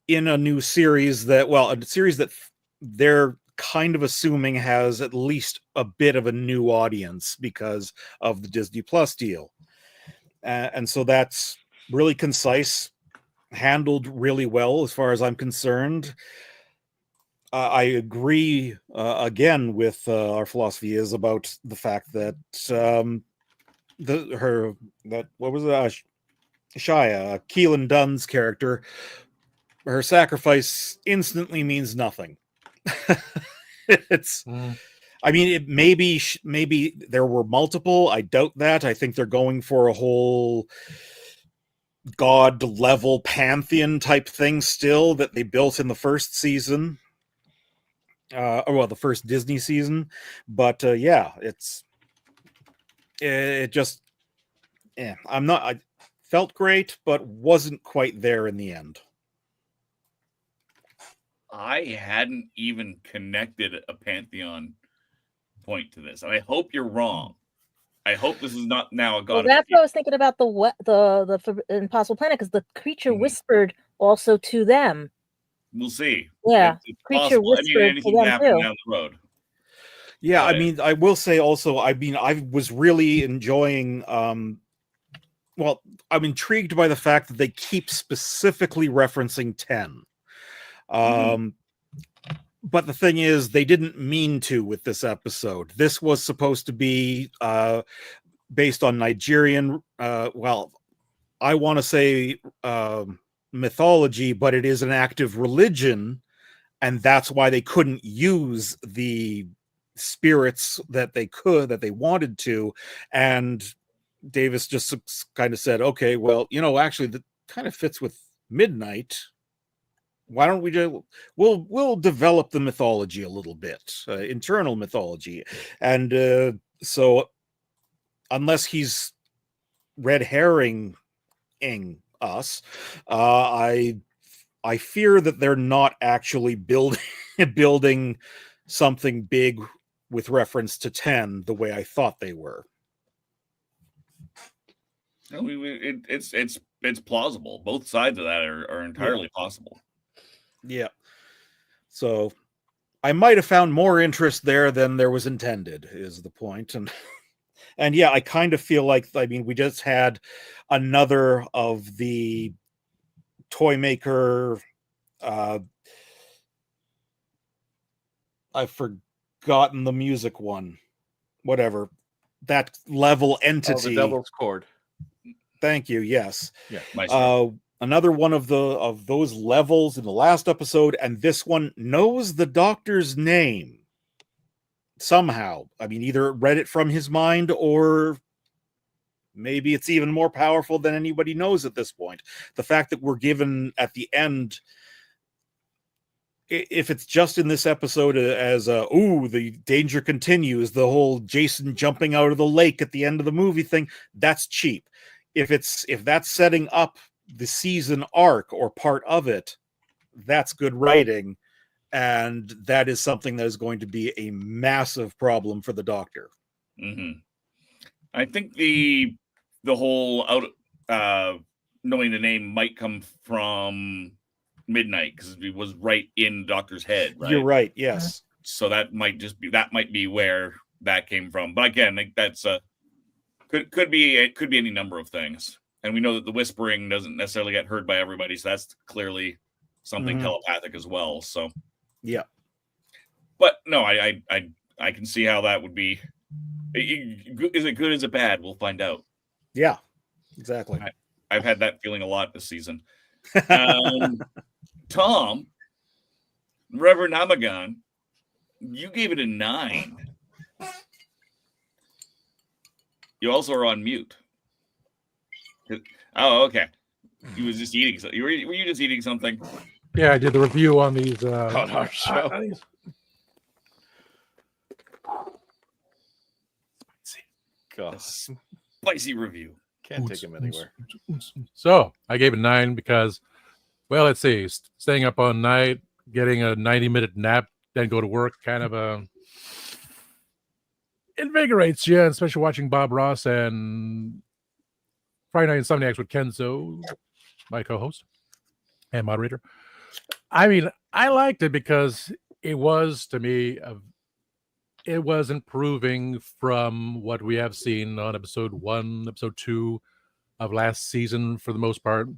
in a new series that, well, a series that they're kind of assuming has at least a bit of a new audience because of the Disney Plus deal. And so that's really concise, handled really well as far as I'm concerned. I agree again with our philosophy is about the fact that Shia, Keelan Dunn's character, her sacrifice instantly means nothing. It's, I mean, it maybe there were multiple. I doubt that. I think they're going for a whole god level pantheon type thing still that they built in the first season. The first Disney season, but yeah, I felt great, but wasn't quite there in the end. I hadn't even connected a pantheon point to this, and I hope you're wrong. I hope this is not now a god. Well, that's what I was thinking about the Impossible Planet, because the creature whispered also to them. We'll see. Yeah, it's creature possible. whispered anything to them happen too. down the road. Yeah, I mean, I will say also, I mean, I was really enjoying. I'm intrigued by the fact that they keep specifically referencing 10. But the thing is, they didn't mean to with this episode. This was supposed to be based on Nigerian. I want to say mythology, but it is an active religion, and that's why they couldn't use the spirits that they wanted to. And Davis just kind of said, okay, well, actually that kind of fits with midnight. Why don't we we'll develop the mythology a little bit, internal mythology. And so unless he's red herring us, I fear that they're not actually building something big with reference to 10 the way I thought they were. It's plausible. Both sides of that are entirely possible. Yeah. So I might have found more interest there than there was intended, is the point. And yeah, I kind of feel like, I mean, we just had another of the toy maker. I've forgotten the music one. Whatever. That level entity. The Devil's Chord. Thank you. Yes. Yeah. Another one of those levels in the last episode, and this one knows the Doctor's name somehow. I mean, either read it from his mind, or maybe it's even more powerful than anybody knows at this point. The fact that we're given at the end, if it's just in this episode as the danger continues, the whole Jason jumping out of the lake at the end of the movie thing, that's cheap. If that's setting up the season arc or part of it, that's good writing, and that is something that is going to be a massive problem for the Doctor. I think the the whole knowing the name might come from Midnight because it was right in Doctor's head. Right? You're right. Yes. So that might be where that came from. But again, I think that's could be any number of things. And we know that the whispering doesn't necessarily get heard by everybody, so that's clearly something telepathic as well. So yeah. But no, I can see how that would be. Is it good? Is it bad? We'll find out. Yeah, exactly. I've had that feeling a lot this season. Tom, Reverend Amagon, you gave it a 9. You also are on mute. Oh, okay. You was just eating something. Were you just eating something? Yeah, I did the review on these on our show. God. Spicy review. Can't take him anywhere. So I gave it 9 because, well, let's see, staying up all night, getting a 90-minute nap, then go to work, kind of invigorates you, especially watching Bob Ross and Friday Night Insomniacs with Kenzo, my co-host and moderator. I mean, I liked it because it was, to me, it was improving from what we have seen on episode 1, episode 2 of last season for the most part.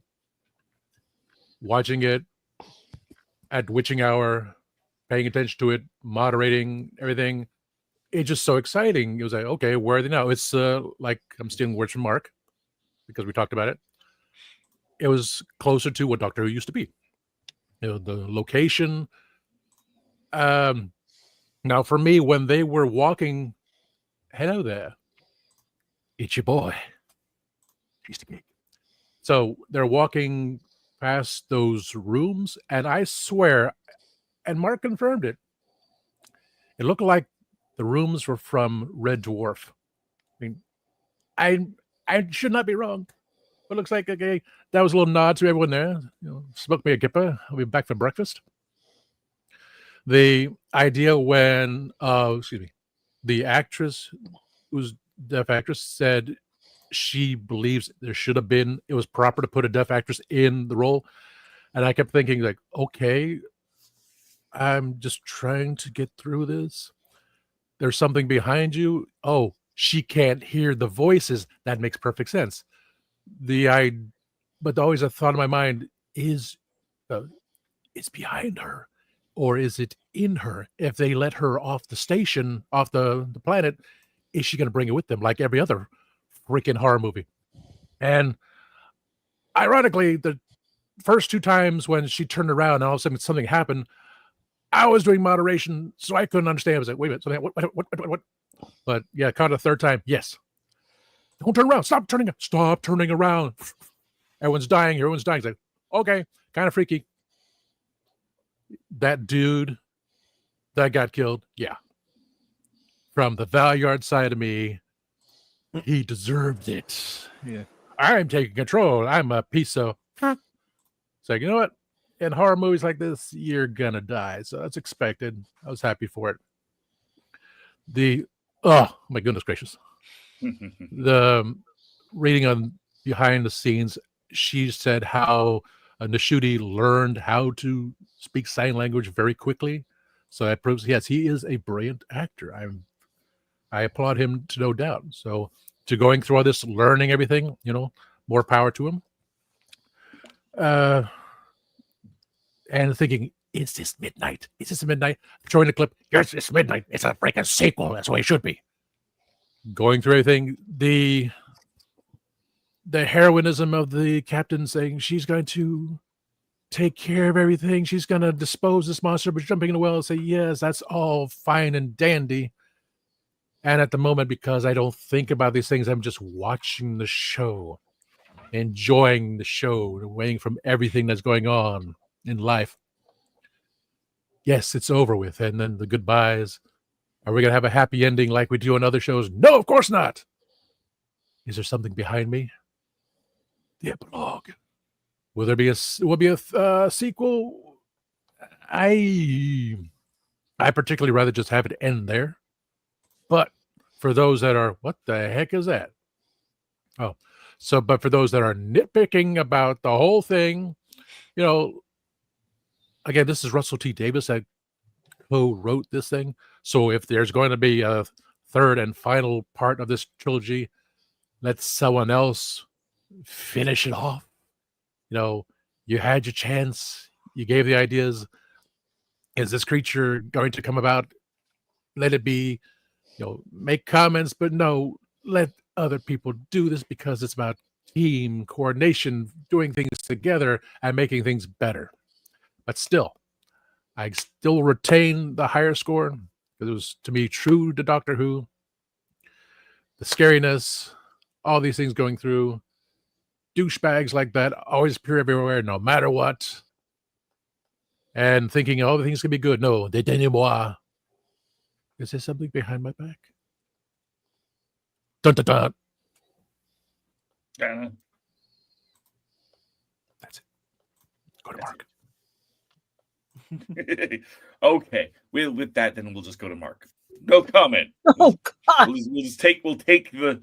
Watching it at witching hour, paying attention to it, moderating everything, it's just so exciting. It was like, okay, where are they now? It's like, I'm stealing words from Mark because we talked about it. It was closer to what Doctor Who used to be. You know, the location. Now, for me, when they were walking, hello there, it's your boy. So they're walking past those rooms, and I swear, and Mark confirmed it, it looked like the rooms were from Red Dwarf. I mean, I should not be wrong. It looks like, okay, that was a little nod to everyone there. You know, smoke me a kipper. I'll be back for breakfast. The idea when, the actress, who's deaf actress, said she believes it was proper to put a deaf actress in the role. And I kept thinking, like, okay, I'm just trying to get through this. There's something behind you. Oh, she can't hear the voices. That makes perfect sense. But always a thought in my mind is, it's behind her, or is it in her? If they let her off the station, off the planet, is she going to bring it with them like every other freaking horror movie? And ironically, the first 2 times when she turned around and all of a sudden something happened, I was doing moderation, so I couldn't understand. I was like, wait a minute, something, what? But yeah, caught it a 3rd time. Yes. Don't turn around. Stop turning around. Everyone's dying. It's like, okay, kind of freaky. That dude that got killed, yeah. From the Valyard side of me, he deserved it. Yeah. I'm taking control. I'm a piece of... So, you know what? In horror movies like this, you're gonna die. So that's expected. I was happy for it. Oh, my goodness gracious. The reading on behind the scenes, she said how Ncuti learned how to speak sign language very quickly. So that proves, yes, he is a brilliant actor. I applaud him to no doubt. So to going through all this, learning everything, more power to him. And thinking, is this midnight? Is this midnight? Showing the clip, yes, it's midnight. It's a freaking sequel. That's the way it should be. Going through everything, the heroism of the captain saying she's going to take care of everything. She's going to dispose this monster, but jumping in the well and say, yes, that's all fine and dandy. And at the moment, because I don't think about these things, I'm just watching the show, enjoying the show, away from everything that's going on in life. Yes, it's over with. And then the goodbyes. Are we going to have a happy ending like we do on other shows? No, of course not. Is there something behind me? The epilogue. Will there be a sequel? I particularly rather just have it end there. But for those that are, what the heck is that? Oh, So, but for those that are nitpicking about the whole thing, again, this is Russell T. Davies that co-wrote this thing. So if there's going to be a third and final part of this trilogy, let someone else finish it off. You had your chance. You gave the ideas. Is this creature going to come about? Let it be, make comments, but no, let other people do this because it's about team coordination, doing things together and making things better. But still, I still retain the higher score because it was, to me, true to Doctor Who. The scariness, all these things going through, douchebags like that always appear everywhere, no matter what. And thinking, oh, everything's going to be good. No, déteignez-moi. Is there something behind my back? Dun, dun, dun. That's it. Go to Mark. Okay. With that, then we'll just go to Mark. No comment. Oh God. We'll take the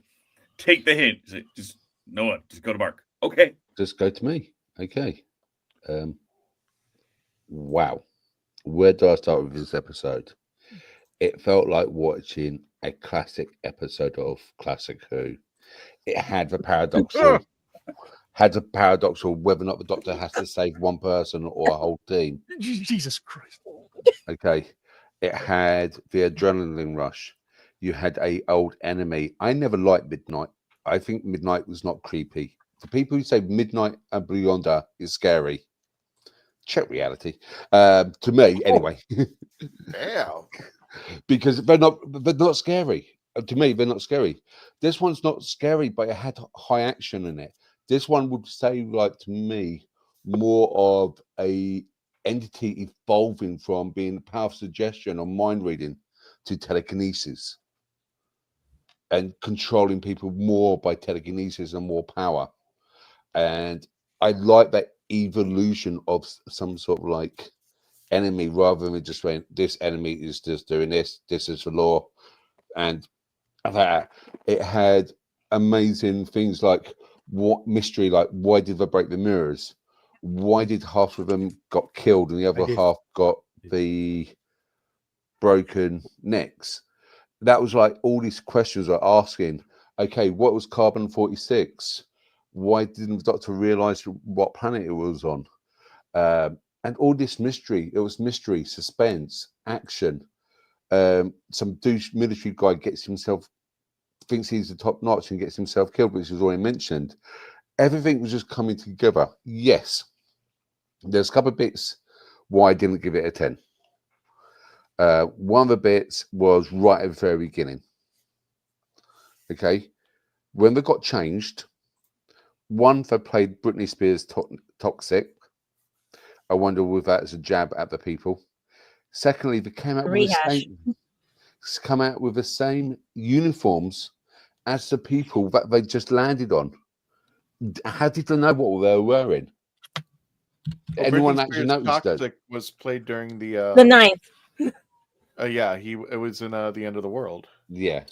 hint. Just no one. Just go to Mark. Okay. Just go to me. Okay. Wow. Where do I start with this episode? It felt like watching a classic episode of Classic Who. It had the paradoxal whether or not the Doctor has to save one person or a whole team. Jesus Christ. Okay. It had the adrenaline rush. You had a old enemy. I never liked Midnight. I think Midnight was not creepy. For people who say Midnight and Beyonder is scary, check reality. To me, anyway. Damn. Because they're not scary. To me, they're not scary. This one's not scary, but it had high action in it. This one would say, like, to me, more of a entity evolving from being power suggestion or mind reading to telekinesis and controlling people more by telekinesis and more power. And I like that evolution of some sort of like enemy rather than just saying this enemy is just doing this is the law, and that it had amazing things like what mystery, like why did they break the mirrors, why did half of them got killed and the other half got the broken necks. That was like all these questions are asking. Okay, what was carbon 46? Why didn't the Doctor realize what planet it was on? And all this mystery. It was mystery, suspense, action. Some douche military guy thinks he's the top notch and gets himself killed, which was already mentioned. Everything was just coming together. Yes, there's a couple of bits why I didn't give it a 10. One of the bits was right at the very beginning. Okay, when they got changed, one, they played Britney Spears' Toxic. I wonder if that's a jab at the people. Secondly, they came out with the same uniforms as the people that they just landed on. How did they know what they were wearing? Anyone actually noticed that? Toxic was played during the ninth. Yeah, it was in the End of the World. Yeah,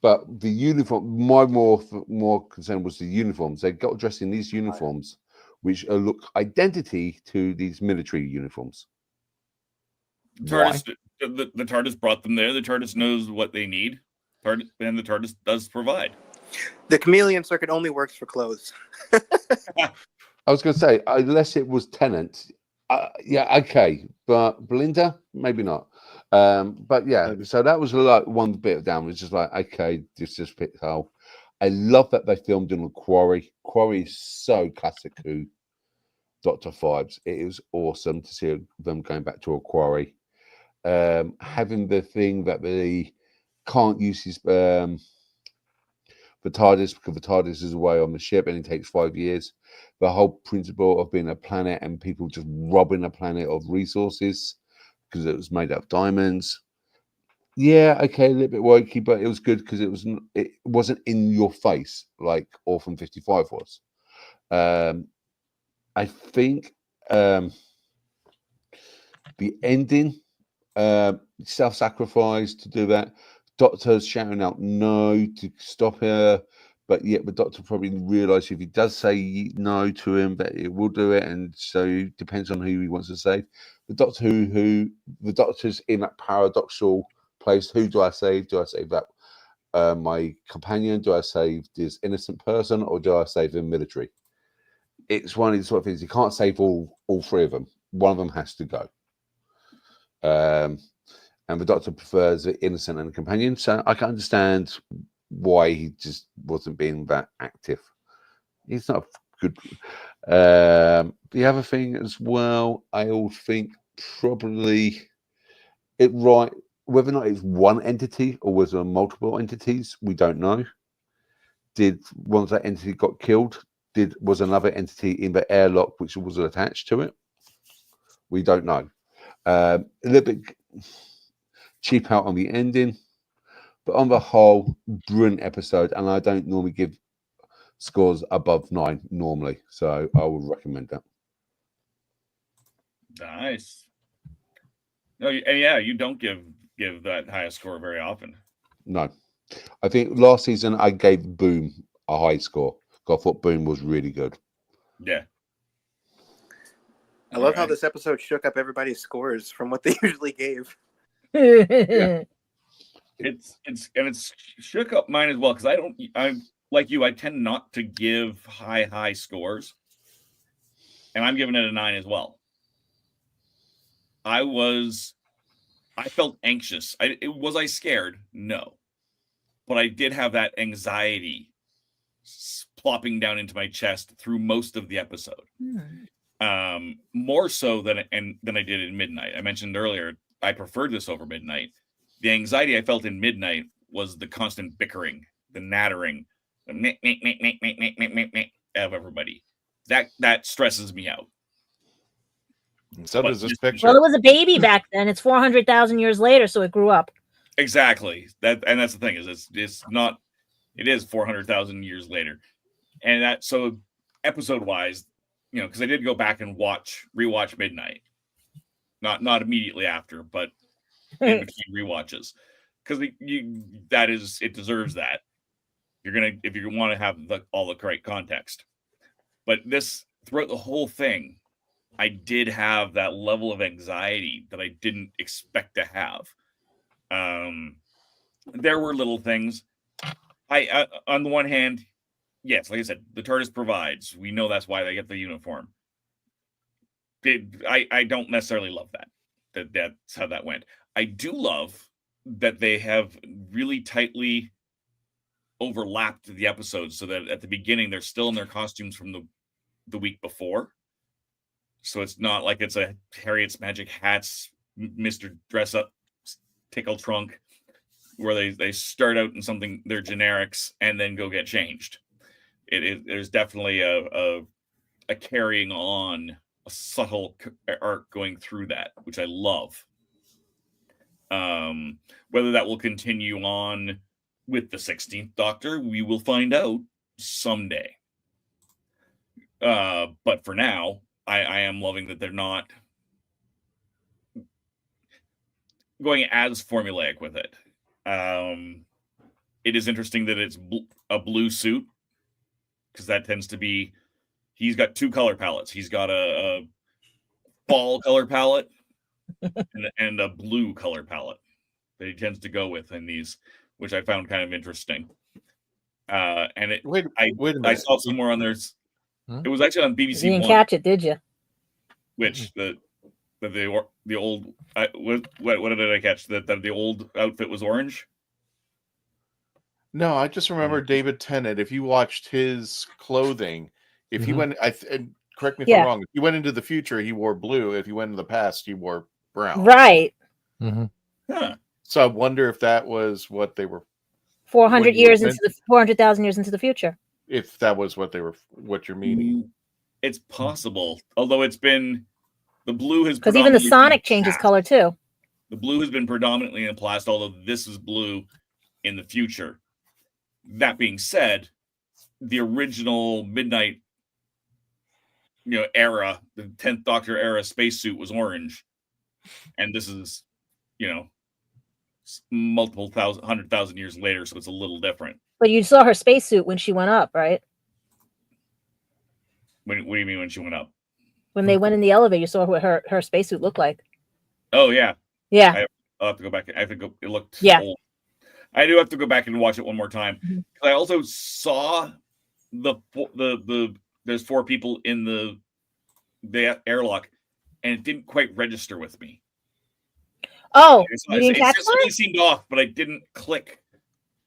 but the uniform. My more concern was the uniforms. They got dressed in these uniforms, which look identity to these military uniforms. TARDIS, the TARDIS brought them there. The TARDIS knows what they need, and the TARDIS does provide. The chameleon circuit only works for clothes. I was going to say, unless it was Tennant, yeah, okay, but Belinda, maybe not. But yeah, so that was like one bit of down. It was just like, okay, this just fits hole. I love that they filmed in a quarry. Quarry is so classic Who. Doctor vibes. It is awesome to see them going back to a quarry. Having the thing that they can't use the TARDIS because the TARDIS is away on the ship and it takes 5 years. The whole principle of being a planet and people just robbing a planet of resources because it was made out of diamonds. Yeah, okay, a little bit wokey, but it was good because it wasn't in your face like Orphan 55 was. I think the ending, self-sacrifice to do that. Doctor's shouting out no to stop her. But yet the Doctor probably realised if he does say no to him, that it will do it, and so it depends on who he wants to save. The Doctor the Doctor's in that paradoxical place. Who do I save? Do I save that my companion? Do I save this innocent person, or do I save the military? It's one of these sort of things. You can't save all three of them. One of them has to go. And the Doctor prefers the innocent and the companion, so I can understand why he just wasn't being that active. He's not good. The other thing as well, I all think probably whether or not it's one entity or was there multiple entities, we don't know. Once that entity got killed, was another entity in the airlock which was attached to it? We don't know. A little bit cheap out on the ending, but on the whole, brilliant episode, and I don't normally give scores above 9 normally, so I would recommend that. Nice. No, and yeah, you don't give that highest score very often. No, I think last season I gave Boom a high score. I thought Boom was really good. Yeah. I love how this episode shook up everybody's scores from what they usually gave. Yeah. It's shook up mine as well, because I'm like you, I tend not to give high scores, and I'm giving it a 9 as well. I felt anxious. Was I scared? No, but I did have that anxiety plopping down into my chest through most of the episode. More so than I did in Midnight. I mentioned earlier I preferred this over Midnight. The anxiety I felt in Midnight was the constant bickering, the nattering, the meh, meh, meh, meh, meh, meh, meh, meh, meh, of everybody. That stresses me out. So does this picture. Well, it was a baby back then. It's 400,000 years later, so it grew up. Exactly. That's the thing, is it's not. It is 400,000 years later, and so episode wise, because I did go back and rewatch Midnight, not immediately after, but in between rewatches, because it deserves that. If you want to have all the correct context, but this throughout the whole thing, I did have that level of anxiety that I didn't expect to have. There were little things. I on the one hand, yes, like I said, the TARDIS provides. We know that's why they get the uniform. I don't necessarily love that's how that went. I do love that they have really tightly overlapped the episodes, so that at the beginning they're still in their costumes from the week before. So it's not like it's a Harriet's Magic Hats, Mr. Dress Up, Tickle Trunk, where they start out in something, they're generics, and then go get changed. There's definitely a carrying on, a subtle arc going through that, which I love. Whether that will continue on with the 16th Doctor, we will find out someday. But for now, I am loving that they're not going as formulaic with it. It is interesting that it's a blue suit, because that tends to be, he's got 2 color palettes. He's got a fall color palette and a blue color palette that he tends to go with in these, which I found kind of interesting. And wait a minute. I saw somewhere on there. It was actually on BBC You didn't One. catch it, did you? Which the old what did I catch? That the old outfit was orange? No, I just remember David Tennant. If you watched his clothing, if he went, and correct me if I'm wrong, if he went into the future, he wore blue. If he went into the past, he wore brown. Right. Huh. So I wonder if that was what they were. 400,000 years into the future. If that was what you're meaning. It's possible, although the blue has, because even the Sonic changes color too. The blue has been predominantly in the past, although this is blue in the future. That being said, the original Midnight, era, the 10th Doctor era spacesuit was orange, and this is, multiple 100,000 years later, so it's a little different. But you saw her spacesuit when she went up, right? What do you mean when she went up? When they went in the elevator, you saw what her spacesuit looked like. Oh yeah. Yeah. I'll have to go back. I have to go. It looked old. I do have to go back and watch it one more time. I also saw the there's 4 people in the airlock, and it didn't quite register with me. Oh, you didn't catch that? Something seemed off, but I didn't click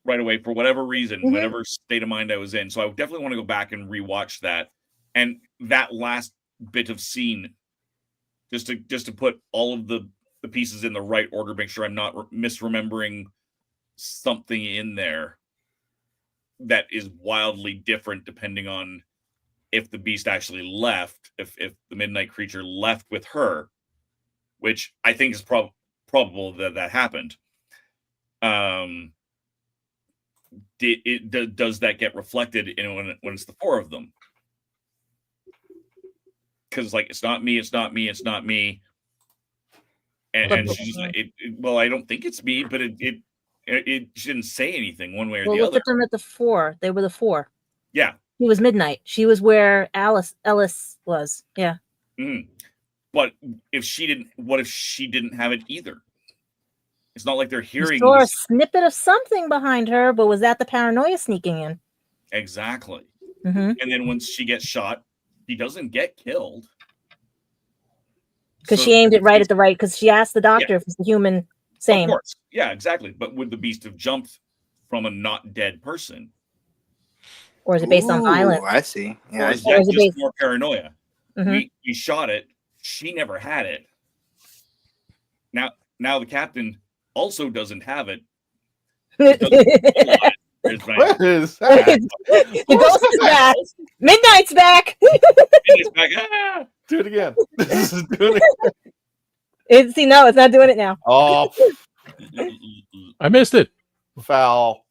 right away for whatever reason, whatever state of mind I was in. So I definitely want to go back and rewatch that, and that last bit of scene, just to put all of the pieces in the right order, make sure I'm not misremembering something in there that is wildly different depending on if the beast actually left, if the midnight creature left with her, which I think is probable that happened. Does that get reflected in when it's the 4 of them? Because like it's not me, and she's like, well, I don't think it's me, but it she didn't say anything one way or the other. Look at them at the 4. They were the 4. Yeah. He was midnight. She was where Ellis was. Yeah. But if she didn't, what if she didn't have it either? It's not like they're hearing. Saw a snippet of something behind her, but was that the paranoia sneaking in? Exactly. And then once she gets shot, he doesn't get killed. Because she aimed it right at the right. Because she asked the doctor if it's the human same. Of course. Yeah, exactly. But would the beast have jumped from a not dead person? Or is it based on violence? I see. Yeah, or is that just more paranoia? We shot it. She never had it. Now the captain also doesn't have it. What is that? The ghost is back. Midnight's back. Midnight's back. Ah! Do it again. This is doing it. See, no, it's not doing it now. Oh, I missed it. Foul.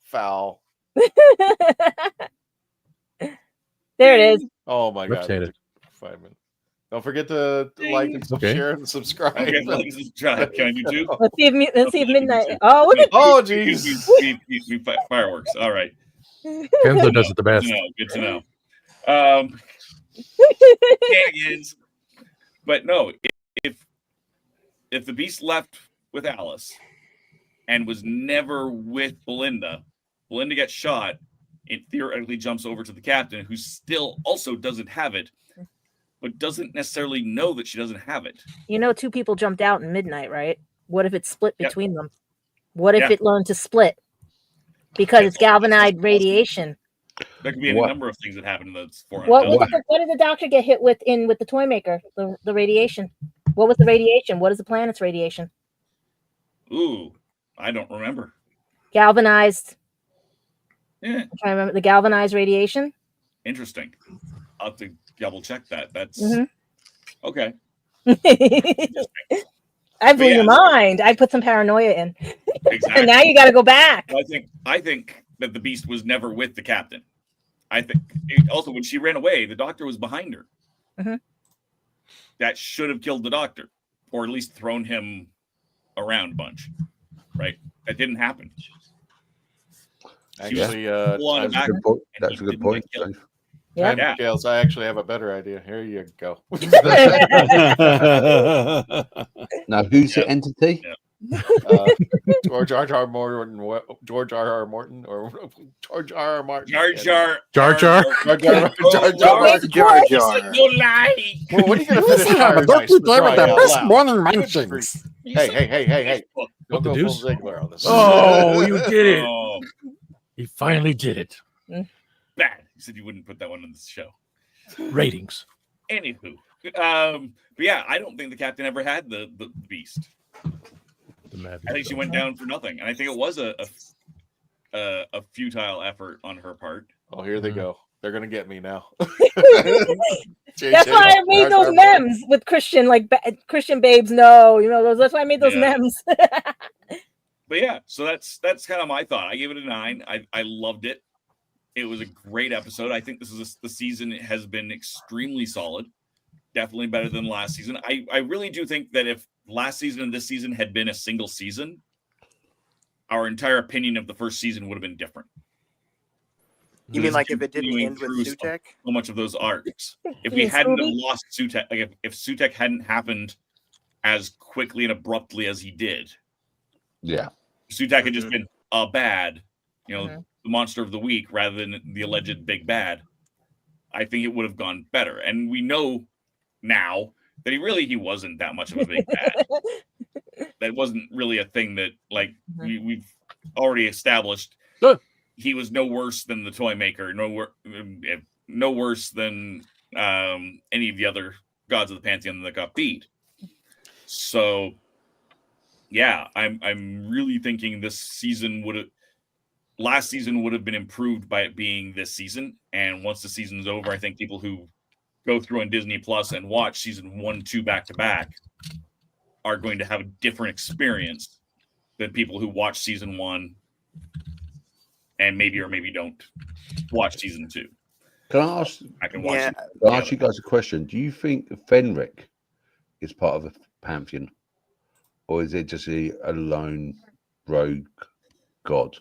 There it is. Oh my god. 5 minutes. Don't forget to like and share and subscribe. Okay, like and subscribe. Can I do 2? Let's see if midnight. Oh, look at. Oh, jeez. Fireworks. All right. Kenzo does it the best. Good to know. Shenanigans. But no, if the beast left with Alice and was never with Belinda gets shot. It theoretically jumps over to the captain, who still also doesn't have it, but doesn't necessarily know that she doesn't have it. 2 people jumped out in midnight, right? What if it split between them? What if it learned to split? Because it's galvanized radiation. There could be any number of things that happen in those 4. What did the doctor get hit with with the toy maker? The radiation. What was the radiation? What is the planet's radiation? Ooh, I don't remember. Galvanized. Yeah. I'm trying to remember the galvanized radiation. Interesting. I'll have to double check that. That's okay. I blew your mind. I put some paranoia in. Exactly. And now you got to go back. I think that the beast was never with the captain. I think also when she ran away, the doctor was behind her. That should have killed the doctor, or at least thrown him around a bunch. Right? That didn't happen. Actually, that's a good point. Yeah. Gales, I actually have a better idea. Here you go. Now, who's the entity? George R. R. Martin, or George R. R. Martin. Jar Jar. You lie. Well, when are you going to finish Paradise? This morning mentions. Hey. Don't go full Ziegler on this. Oh, you did it. He finally did it. Bad. You said you wouldn't put that one on the show. Ratings. Anywho. But yeah, I don't think the captain ever had the beast. I think she went down for nothing. And I think it was a futile effort on her part. Oh, here they go. They're going to get me now. That's why I made those memes with Christian, like Christian babes. No, that's why I made those memes. But yeah, so that's kind of my thought. I gave it a 9. I loved it. It was a great episode. I think the season has been extremely solid. Definitely better than last season. I really do think that if last season and this season had been a single season, our entire opinion of the first season would have been different. You mean like if it didn't continuing end with through Sutek? so much of those arcs. If You we mean hadn't have Scooby? lost Sutek, like if Sutek hadn't happened as quickly and abruptly as he did, Yeah. Sutek had just been a bad, Mhm. the monster of the week rather than the alleged big bad, I think it would have gone better. And we know now that he wasn't that much of a big bad. That wasn't really a thing that we've already established. He was no worse than the toy maker, no worse than any of the other gods of the pantheon that got beat. So yeah, I'm really thinking last season would have been improved by it being this season. And once the season's over, I think people who go through on Disney Plus and watch season 1, 2 back to back are going to have a different experience than people who watch season 1 and maybe or maybe don't watch season 2. Can I ask? I can watch. I'll ask you guys a question. Do you think Fenric is part of a pantheon, or is it just a lone rogue god?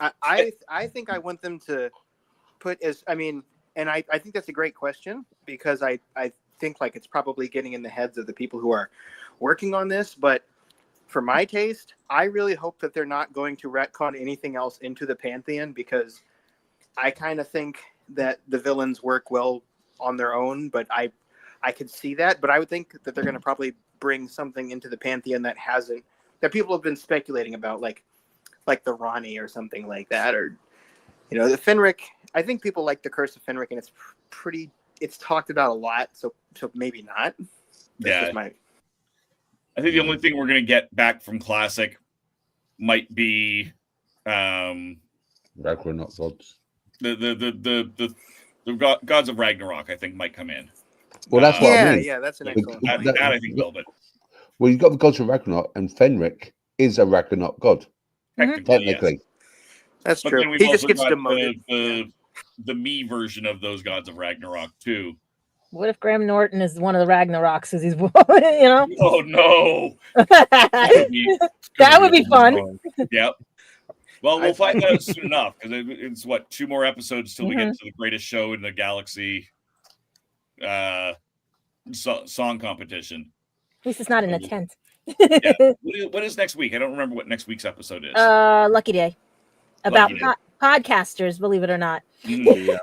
I think I want them to put and I think that's a great question, because I think like it's probably getting in the heads of the people who are working on this, but for my taste, I really hope that they're not going to retcon anything else into the pantheon, because I kind of think that the villains work well on their own, but I could see that, but I would think that they're going to probably bring something into the pantheon that people have been speculating about, like the Ronnie or something like that, or the Fenric. I think people like the Curse of Fenric, and it's talked about a lot, so maybe not. That's just my. I think the only thing we're going to get back from Classic might be Ragnarok gods. The gods of Ragnarok, I think, might come in. Well, that's what I mean. Yeah, that's an excellent point. That I think will, but well, you've got the gods of Ragnarok, and Fenric is a Ragnarok god. Technically. Yes. That's But true. then we've He just also gets got demoted. the me version of those gods of Ragnarok too. What if Graham Norton is one of the Ragnaroks? Is he's Oh no! That would be fun. Yep. Well, we'll find that out soon enough, because it's 2 more episodes till we get to the greatest show in the galaxy song competition. At least it's not in a tent. Yeah. What is next week? I don't remember what next week's episode is. Lucky Day. About Lucky Day. podcasters, believe it or not. Do you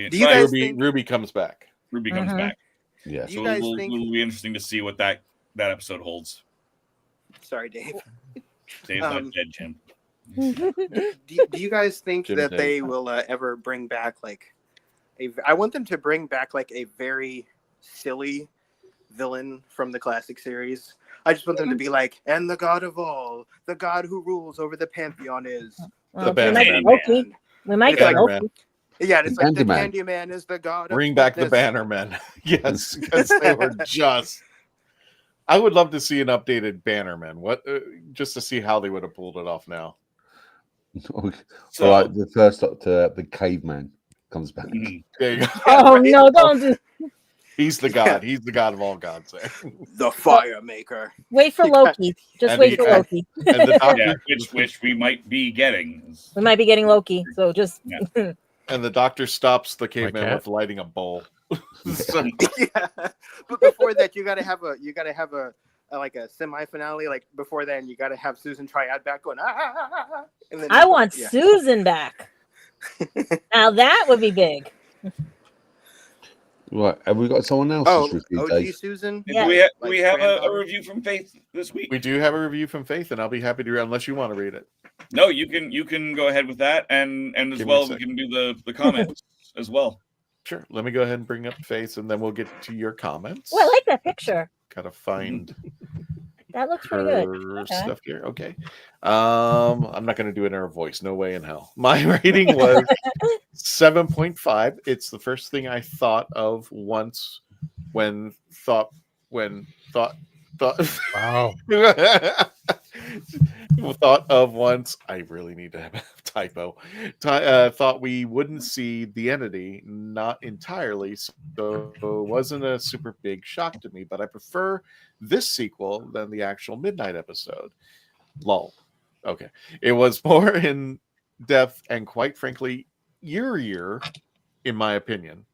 guys think Ruby comes back? Ruby comes back. Yeah. Do you So guys it'll think? be interesting to see what that episode holds. Sorry, Dave. Dave's not dead, Jim. Do you guys think Jim that Dave. they will ever bring back I want them to bring back a very silly villain from the classic series. I just want them to be and the god of all, the god who rules over the pantheon is The Bannerman. We might get Bannerman. Loki. Yeah, it's like the Candyman. Candyman is the god. Bring of back the goodness. Bannermen. Yes, because they were just. I would love to see an updated Bannerman. What, just to see how they would have pulled it off now. So, like the first Doctor, the caveman comes back. There you go. Oh no! Don't do. He's the god. He's the god of all gods. The fire maker. Wait for Loki. Just And wait for the- Loki. And the doctor, Yeah, which we might be getting. We might be getting Loki. So just. and the doctor stops the caveman cat? with lighting a bowl. So- Yeah, but before that, you gotta have a a semi-finale. Like before then, you gotta have Susan Triad back going. Ah, and then I want yeah. Susan back. Now that would be big. Right, have we got someone else? Oh, review, OG Dave? Susan. Yeah. Do we have a granddaughter? review from Faith this week? we do have a review from Faith, and I'll be happy to read, unless you want to read it. No, you can go ahead with that, and as Give me a well we second. can do the comments as well. Sure. Let me go ahead and bring up Faith, and then we'll get to your comments. Oh, I like that picture. Gotta find That looks pretty good. her Okay. stuff here. Okay. I'm not gonna do it in her voice. No way in hell. My rating was 7.5. It's the first thing I thought of once when thought Wow. thought of once. I really need to have a typo. Thought we wouldn't see the entity, not entirely, so it wasn't a super big shock to me, but I prefer this sequel than the actual Midnight episode. Lol. Okay. It was more in depth, and quite frankly, eerier, in my opinion.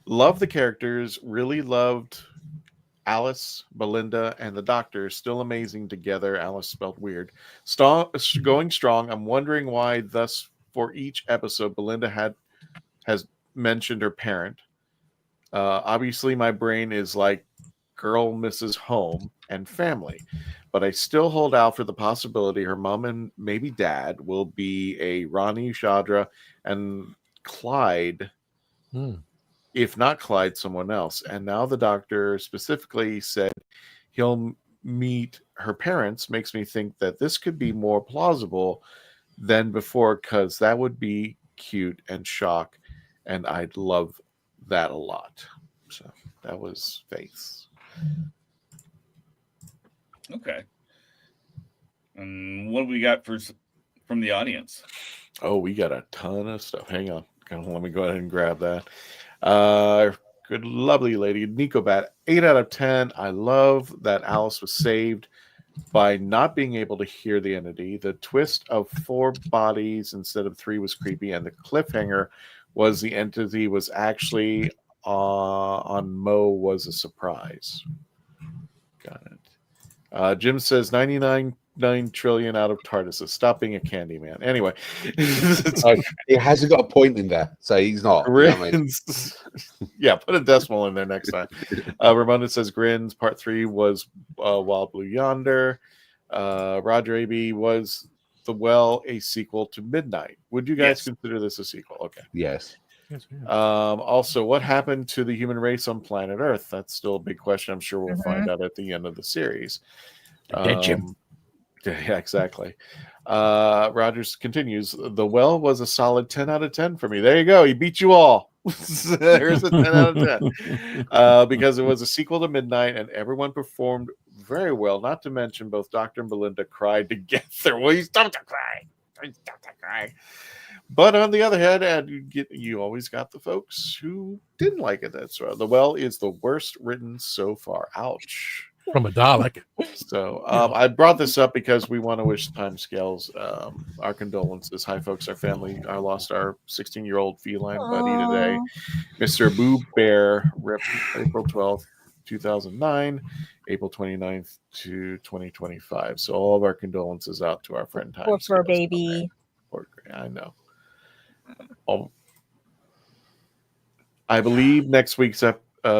Love the characters. Really loved Alice, Belinda, and the Doctor. Still amazing together. Alice spelled weird. Going strong. I'm wondering why thus for each episode Belinda has mentioned her parent. Obviously my brain is like girl misses home and family, but I still hold out for the possibility her mom and maybe dad will be a Ronnie, Chandra, and Clyde. If not Clyde, someone else. And now the Doctor specifically said he'll meet her parents, makes me think that this could be more plausible than before, because that would be cute and shock, and I'd love that a lot. So that was Faith. Okay. And what do we got from the audience? Oh, we got a ton of stuff. Hang on. Let me go ahead and grab that. Good, lovely lady. Nicobat, 8 out of 10. I love that Alice was saved by not being able to hear the entity. The twist of 4 bodies instead of 3 was creepy, and the cliffhanger was the entity was actually on Mo was a surprise. Got it. Jim says 99 trillion out of TARDIS. Stop being a candy man. Anyway, he hasn't got a point in there, so he's not. You know what I mean? Yeah, put a decimal in there next time. Ramona says Grins Part 3 was Wild Blue Yonder. Roger AB was The Well a sequel to Midnight. Would you guys consider this a sequel? Okay. Yes. Also, what happened to the human race on planet Earth? That's still a big question. I'm sure we'll find out at the end of the series. Yeah, exactly. Rogers continues. The Well was a solid 10 out of 10 for me. There you go. He beat you all. There's a 10 out of 10. Because it was a sequel to Midnight and everyone performed very well. Not to mention both Doctor and Belinda cried together. Well, you stop to cry. Stop to cry. But on the other hand, you always got the folks who didn't like it. That's right. The Well is the worst written so far. Ouch. From a Dalek. So I brought this up because we want to wish Timescales our condolences. Hi, folks. Our family lost our 16-year-old feline buddy today. Mr. Boo Bear, rip April 12th, 2009, April 29th to 2025. So all of our condolences out to our friend Timescales. Poor fur baby. I know. I believe next week's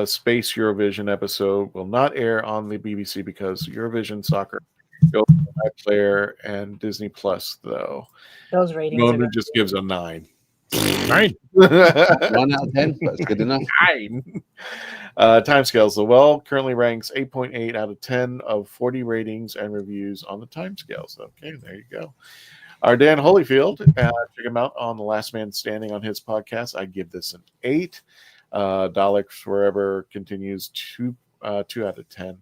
Space Eurovision episode will not air on the BBC because Eurovision soccer goes to iPlayer and Disney Plus, though. Those ratings. Mona just gives a 9. 9. 1 out of 10. That's good enough. 9. Timescales. The Well currently ranks 8.8 out of 10 of 40 ratings and reviews on the Timescales. Okay, there you go. Our Dan Holyfield, check him out on The Last Man Standing on his podcast. I give this an 8. Daleks Forever continues 2 out of 10.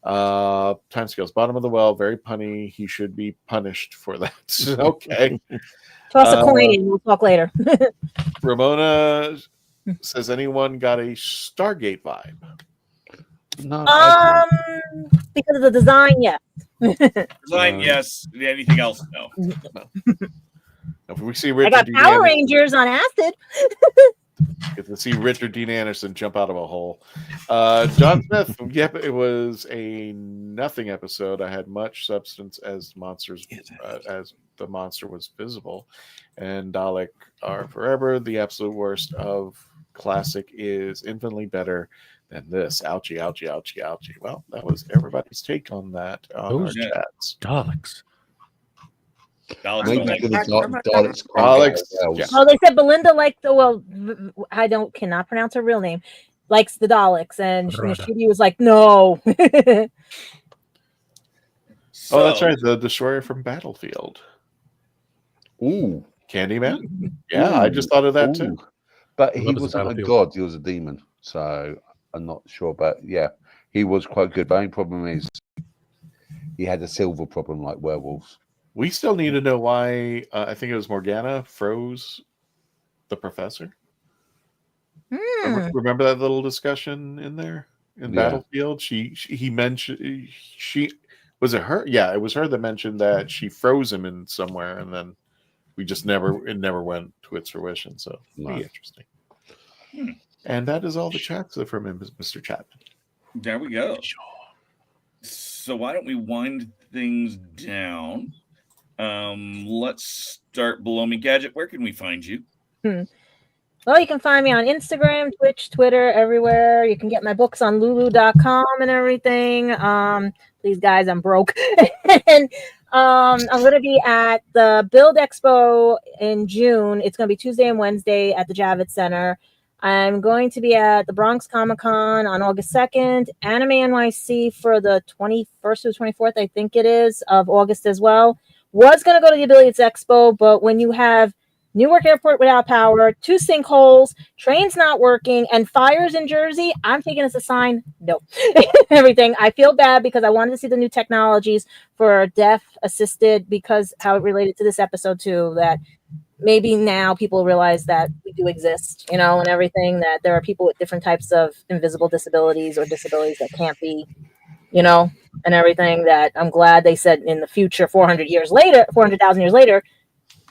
Timescales, bottom of the well, very punny. He should be punished for that. Okay. Toss a coin in. We'll talk later. Ramona says, anyone got a Stargate vibe? No. Because of the design, yes. Design, yes. Anything else? No. If we see I Richard got Dean Power Anderson, Rangers on acid. get to see Richard Dean Anderson jump out of a hole. John Smith, yep, it was a nothing episode. I had much substance as as the monster was visible, and Dalek are forever. The absolute worst of classic is infinitely better than this. Ouchie, ouchie, ouchie, ouchie. Well, that was everybody's take on that on our chats. Daleks. Daleks. Yeah. Oh, they said Belinda liked I cannot pronounce her real name. Likes the Daleks, and Ncuti was like, no. Oh, that's right, the destroyer from Battlefield. Ooh, Candyman. Yeah, I just thought of that too. But he wasn't a god; he was a demon. So I'm not sure, but yeah, he was quite good. The only problem is he had a silver problem like werewolves. We still need to know why. I think it was Morgana froze the professor. Remember that little discussion in there in Battlefield? He mentioned was it her? Yeah, it was her that mentioned that she froze him in somewhere, and then we just it never went to its fruition. So pretty interesting. And that is all the chats from Mr. Chapman. There we go. So why don't we wind things down? Let's start below me. Gadget, where can we find you? Well, you can find me on Instagram, Twitch, Twitter, everywhere. You can get my books on lulu.com and everything. Please, guys, I'm broke. And I'm going to be at the Build Expo in June. It's going to be Tuesday and Wednesday at the Javits Center. I'm going to be at the Bronx Comic Con on August 2nd, Anime NYC for the 21st to the 24th, I think it is, of August as well. Was going to go to the Abilities Expo, but when you have Newark Airport without power, 2 sinkholes, trains not working, and fires in Jersey, I'm taking as a sign, no. Everything. I feel bad because I wanted to see the new technologies for deaf assisted, because how it related to this episode too, that maybe now people realize that we do exist, and everything, that there are people with different types of invisible disabilities or disabilities that can't be, and everything, that I'm glad they said in the future, 400,000 years later,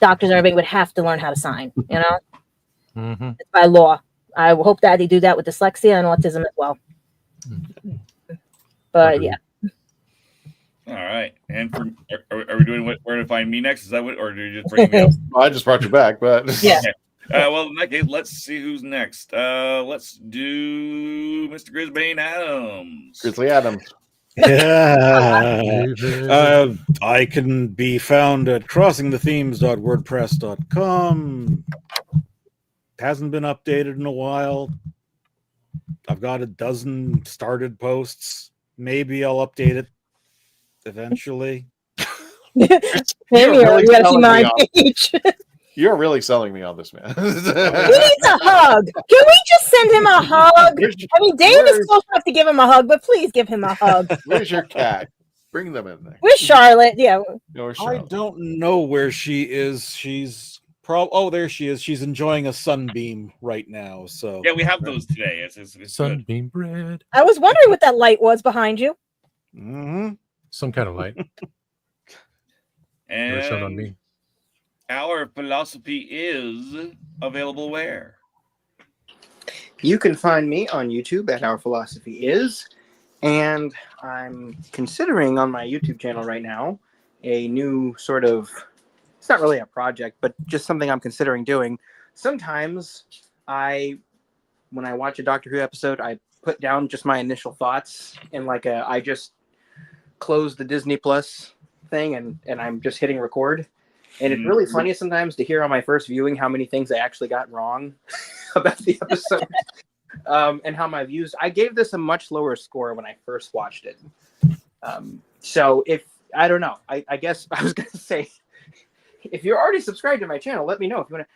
doctors and everybody would have to learn how to sign, Mm-hmm. It's by law. I hope that they do that with dyslexia and autism as well. But yeah. All right. And are we doing where to find me next? Is that what, or do you just bring me up? Well, I just brought you back, but yeah. Okay. Well, in that case, let's see who's next. Let's do Mr. Grisbane Adams. Grizzly Adams. Yeah. I can be found at crossingthethemes.wordpress.com. Hasn't been updated in a while. I've got a dozen started posts. Maybe I'll update it eventually. You gotta see my page. You're really selling me on this, man. He needs a hug. Can we just send him a hug? I mean, Dave is close enough to give him a hug, but please give him a hug. Where's your cat? Bring them in there. Where's Charlotte? Yeah. I don't know where she is. She's there she is. She's enjoying a sunbeam right now. So yeah, we have those today. It's sunbeam bread. I was wondering what that light was behind you. Mm-hmm. Some kind of light. And showed on me. Our philosophy is available where? You can find me on YouTube at Our Philosophy Is, and I'm considering on my YouTube channel right now a new sort of, it's not really a project, but just something I'm considering doing. Sometimes when I watch a Doctor Who episode, I put down just my initial thoughts in I just close the Disney Plus thing and I'm just hitting record. And it's really funny sometimes to hear on my first viewing how many things I actually got wrong about the episode, and how my views. I gave this a much lower score when I first watched it. So I don't know. I guess I was going to say, if you're already subscribed to my channel, let me know if you want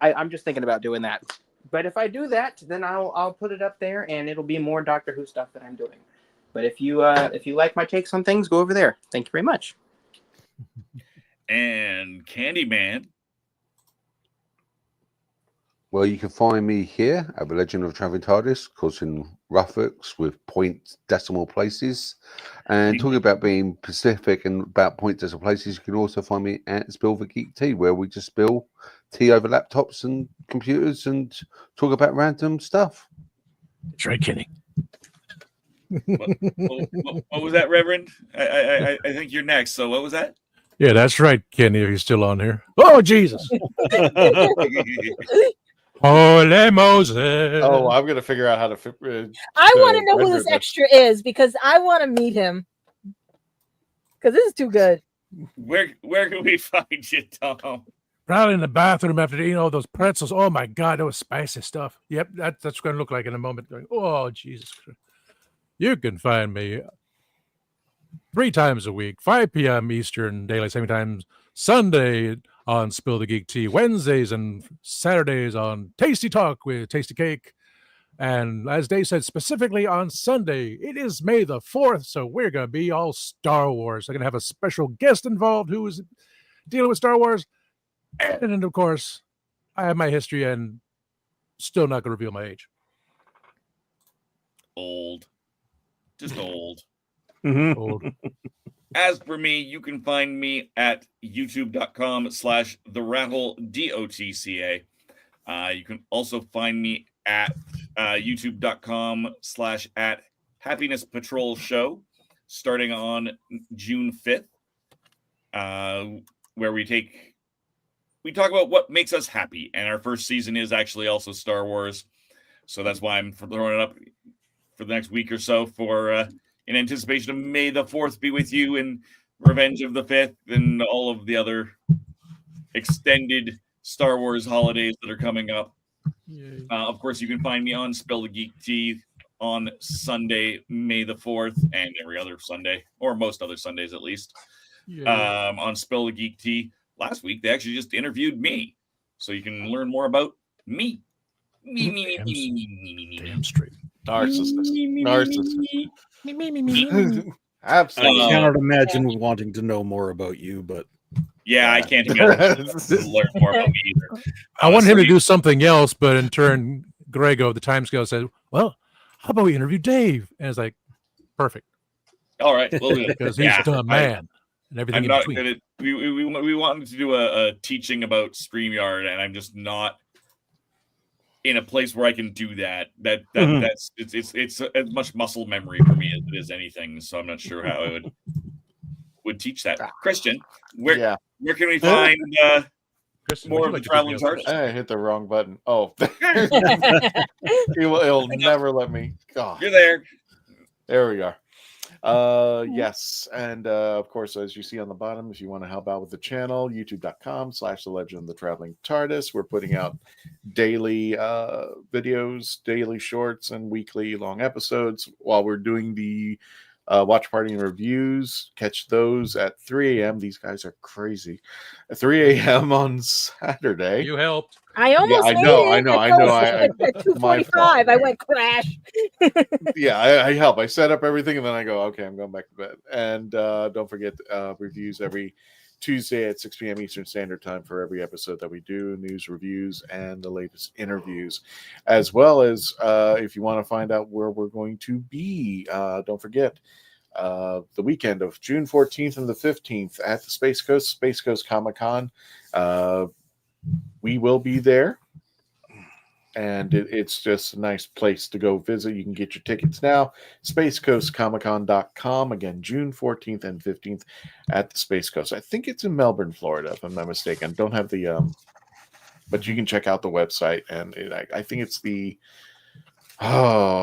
to. I'm just thinking about doing that. But if I do that, then I'll put it up there, and it'll be more Doctor Who stuff that I'm doing. But if you like my takes on things, go over there. Thank you very much. And Candyman. Well, you can find me here at The Legend of Traveling TARDIS, causing ruffles with point decimal places. And talking about being specific and about point decimal places, you can also find me at Spill the Geek Tea, where we just spill tea over laptops and computers and talk about random stuff. Try kidding. What was that, Reverend? I think you're next. So what was that? Yeah, that's right, Kenny, if you're still on here. Oh, Jesus. Holy Moses. Oh, I'm going to figure out how to I want to know who this extra is, because I want to meet him. Because this is too good. Where can we find you, Tom? Probably in the bathroom after eating all those pretzels. Oh, my God, that was spicy stuff. Yep, that's going to look like in a moment. Oh, Jesus Christ. You can find me 3 times a week, 5 p.m. Eastern Daylight Saving Time, Sunday on Spill the Geek Tea, Wednesdays and Saturdays on Tasty Talk with Tasty Cake. And as Dave said, specifically on Sunday, it is May the 4th, so we're going to be all Star Wars. I'm going to have a special guest involved who is dealing with Star Wars. And, of course, I have my history and still not going to reveal my age. Old. Just old. Mm-hmm. Old. As for me, you can find me at youtube.com/TheRatHole.CA. You can also find me at youtube.com/@Happiness Patrol Show, starting on June 5th, where we talk about what makes us happy. And our first season is actually also Star Wars. So that's why I'm throwing it up for the next week or so in anticipation of May the 4th be with you and Revenge of the 5th and all of the other extended Star Wars holidays that are coming up. Of course, you can find me on Spill the Geek Tea on Sunday, May the 4th, and every other Sunday, or most other Sundays at least. On Spill the Geek Tea. Last week, they actually just interviewed me. So you can learn more about me. Damn straight. Narcissist. Absolutely. I cannot imagine wanting to know more about you, but yeah, I can't imagine learn more about me either. I want him to do something else, but in turn, Grego, the time scale, said, "Well, how about we interview Dave?" And it's like, perfect. All right, we'll do it because he's the man and everything in between. We wanted to do a teaching about StreamYard, and I'm just not in a place where I can do that. That's it's as much muscle memory for me as it is anything. So I'm not sure how I would teach that. Christian, where can we find more of the Traveling TARDIS? I hit the wrong button. Oh, it'll never let me. God. You're there. There we are. Yes, and of course, as you see on the bottom, if you want to help out with the channel, youtube.com/The Legend of the Traveling TARDIS. We're putting out daily videos, daily shorts, and weekly long episodes while we're doing the watch party and reviews. Catch those at 3 a.m. These guys are crazy. At 3 a.m. on Saturday. You helped. I almost I made know. it. At 2:45, I went crash. Yeah, I help. I set up everything, and then I go, okay, I'm going back to bed. And don't forget reviews every Tuesday at 6 p.m. Eastern Standard Time for every episode that we do, news, reviews, and the latest interviews. As well as if you want to find out where we're going to be, don't forget the weekend of June 14th and the 15th at the Space Coast Comic-Con. We will be there, and it's just a nice place to go visit. You can get your tickets now, spacecoastcomiccon.com. Again, June 14th and 15th at the Space Coast. I think it's in Melbourne, Florida, if I'm not mistaken. Don't have the but you can check out the website, and I think it's the Vieira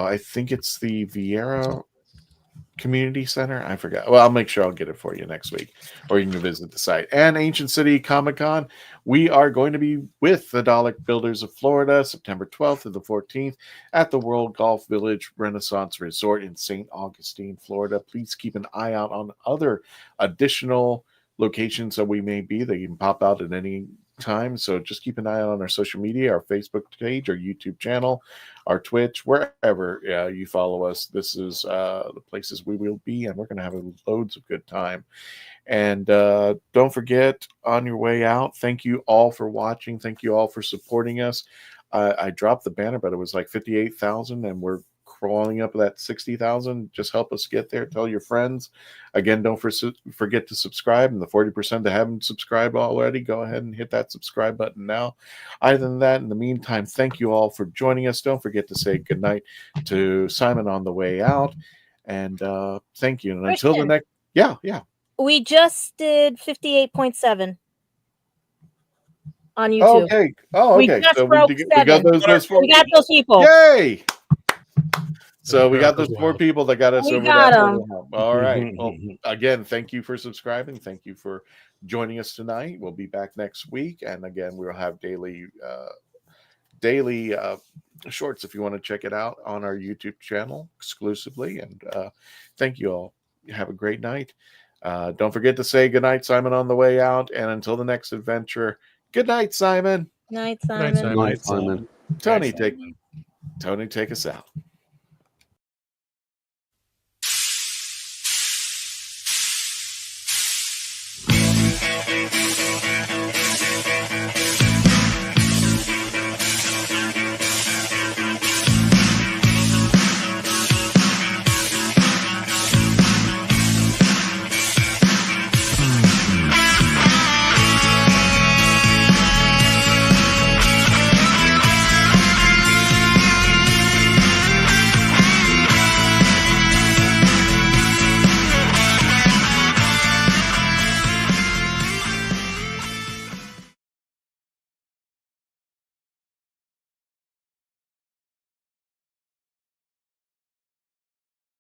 Community Center. I forgot. Well, I'll make sure I'll get it for you next week, or you can visit the site. And Ancient City Comic Con, we are going to be with the Dalek Builders of Florida, September 12th to the 14th at the World Golf Village Renaissance Resort in St. Augustine, Florida. Please keep an eye out on other additional locations that we may be. They can pop out at any time, so just keep an eye out on our social media, our Facebook page, our YouTube channel, our Twitch, wherever you follow us. This is the places we will be, and we're going to have loads of good time. And don't forget, on your way out, thank you all for watching. Thank you all for supporting us. I dropped the banner, but it was like 58,000, and we're crawling up that 60,000. Just help us get there. Tell your friends. Again, don't forget to subscribe. And the 40% that haven't subscribed already, go ahead and hit that subscribe button now. Other than that, in the meantime, thank you all for joining us. Don't forget to say goodnight to Simon on the way out. And thank you. And until the next, yeah. We just did 58.7 on YouTube. Oh, okay. We just broke 7. We got those people. Yay! So we got those 4 people that got us over that. All right. Well, again, thank you for subscribing. Thank you for joining us tonight. We'll be back next week, and again, we'll have daily shorts if you want to check it out on our YouTube channel exclusively. And thank you all. Have a great night. Don't forget to say goodnight, Simon, on the way out. And until the next adventure, good night, Simon. Night, Simon. Night, Simon. Tony, take us out.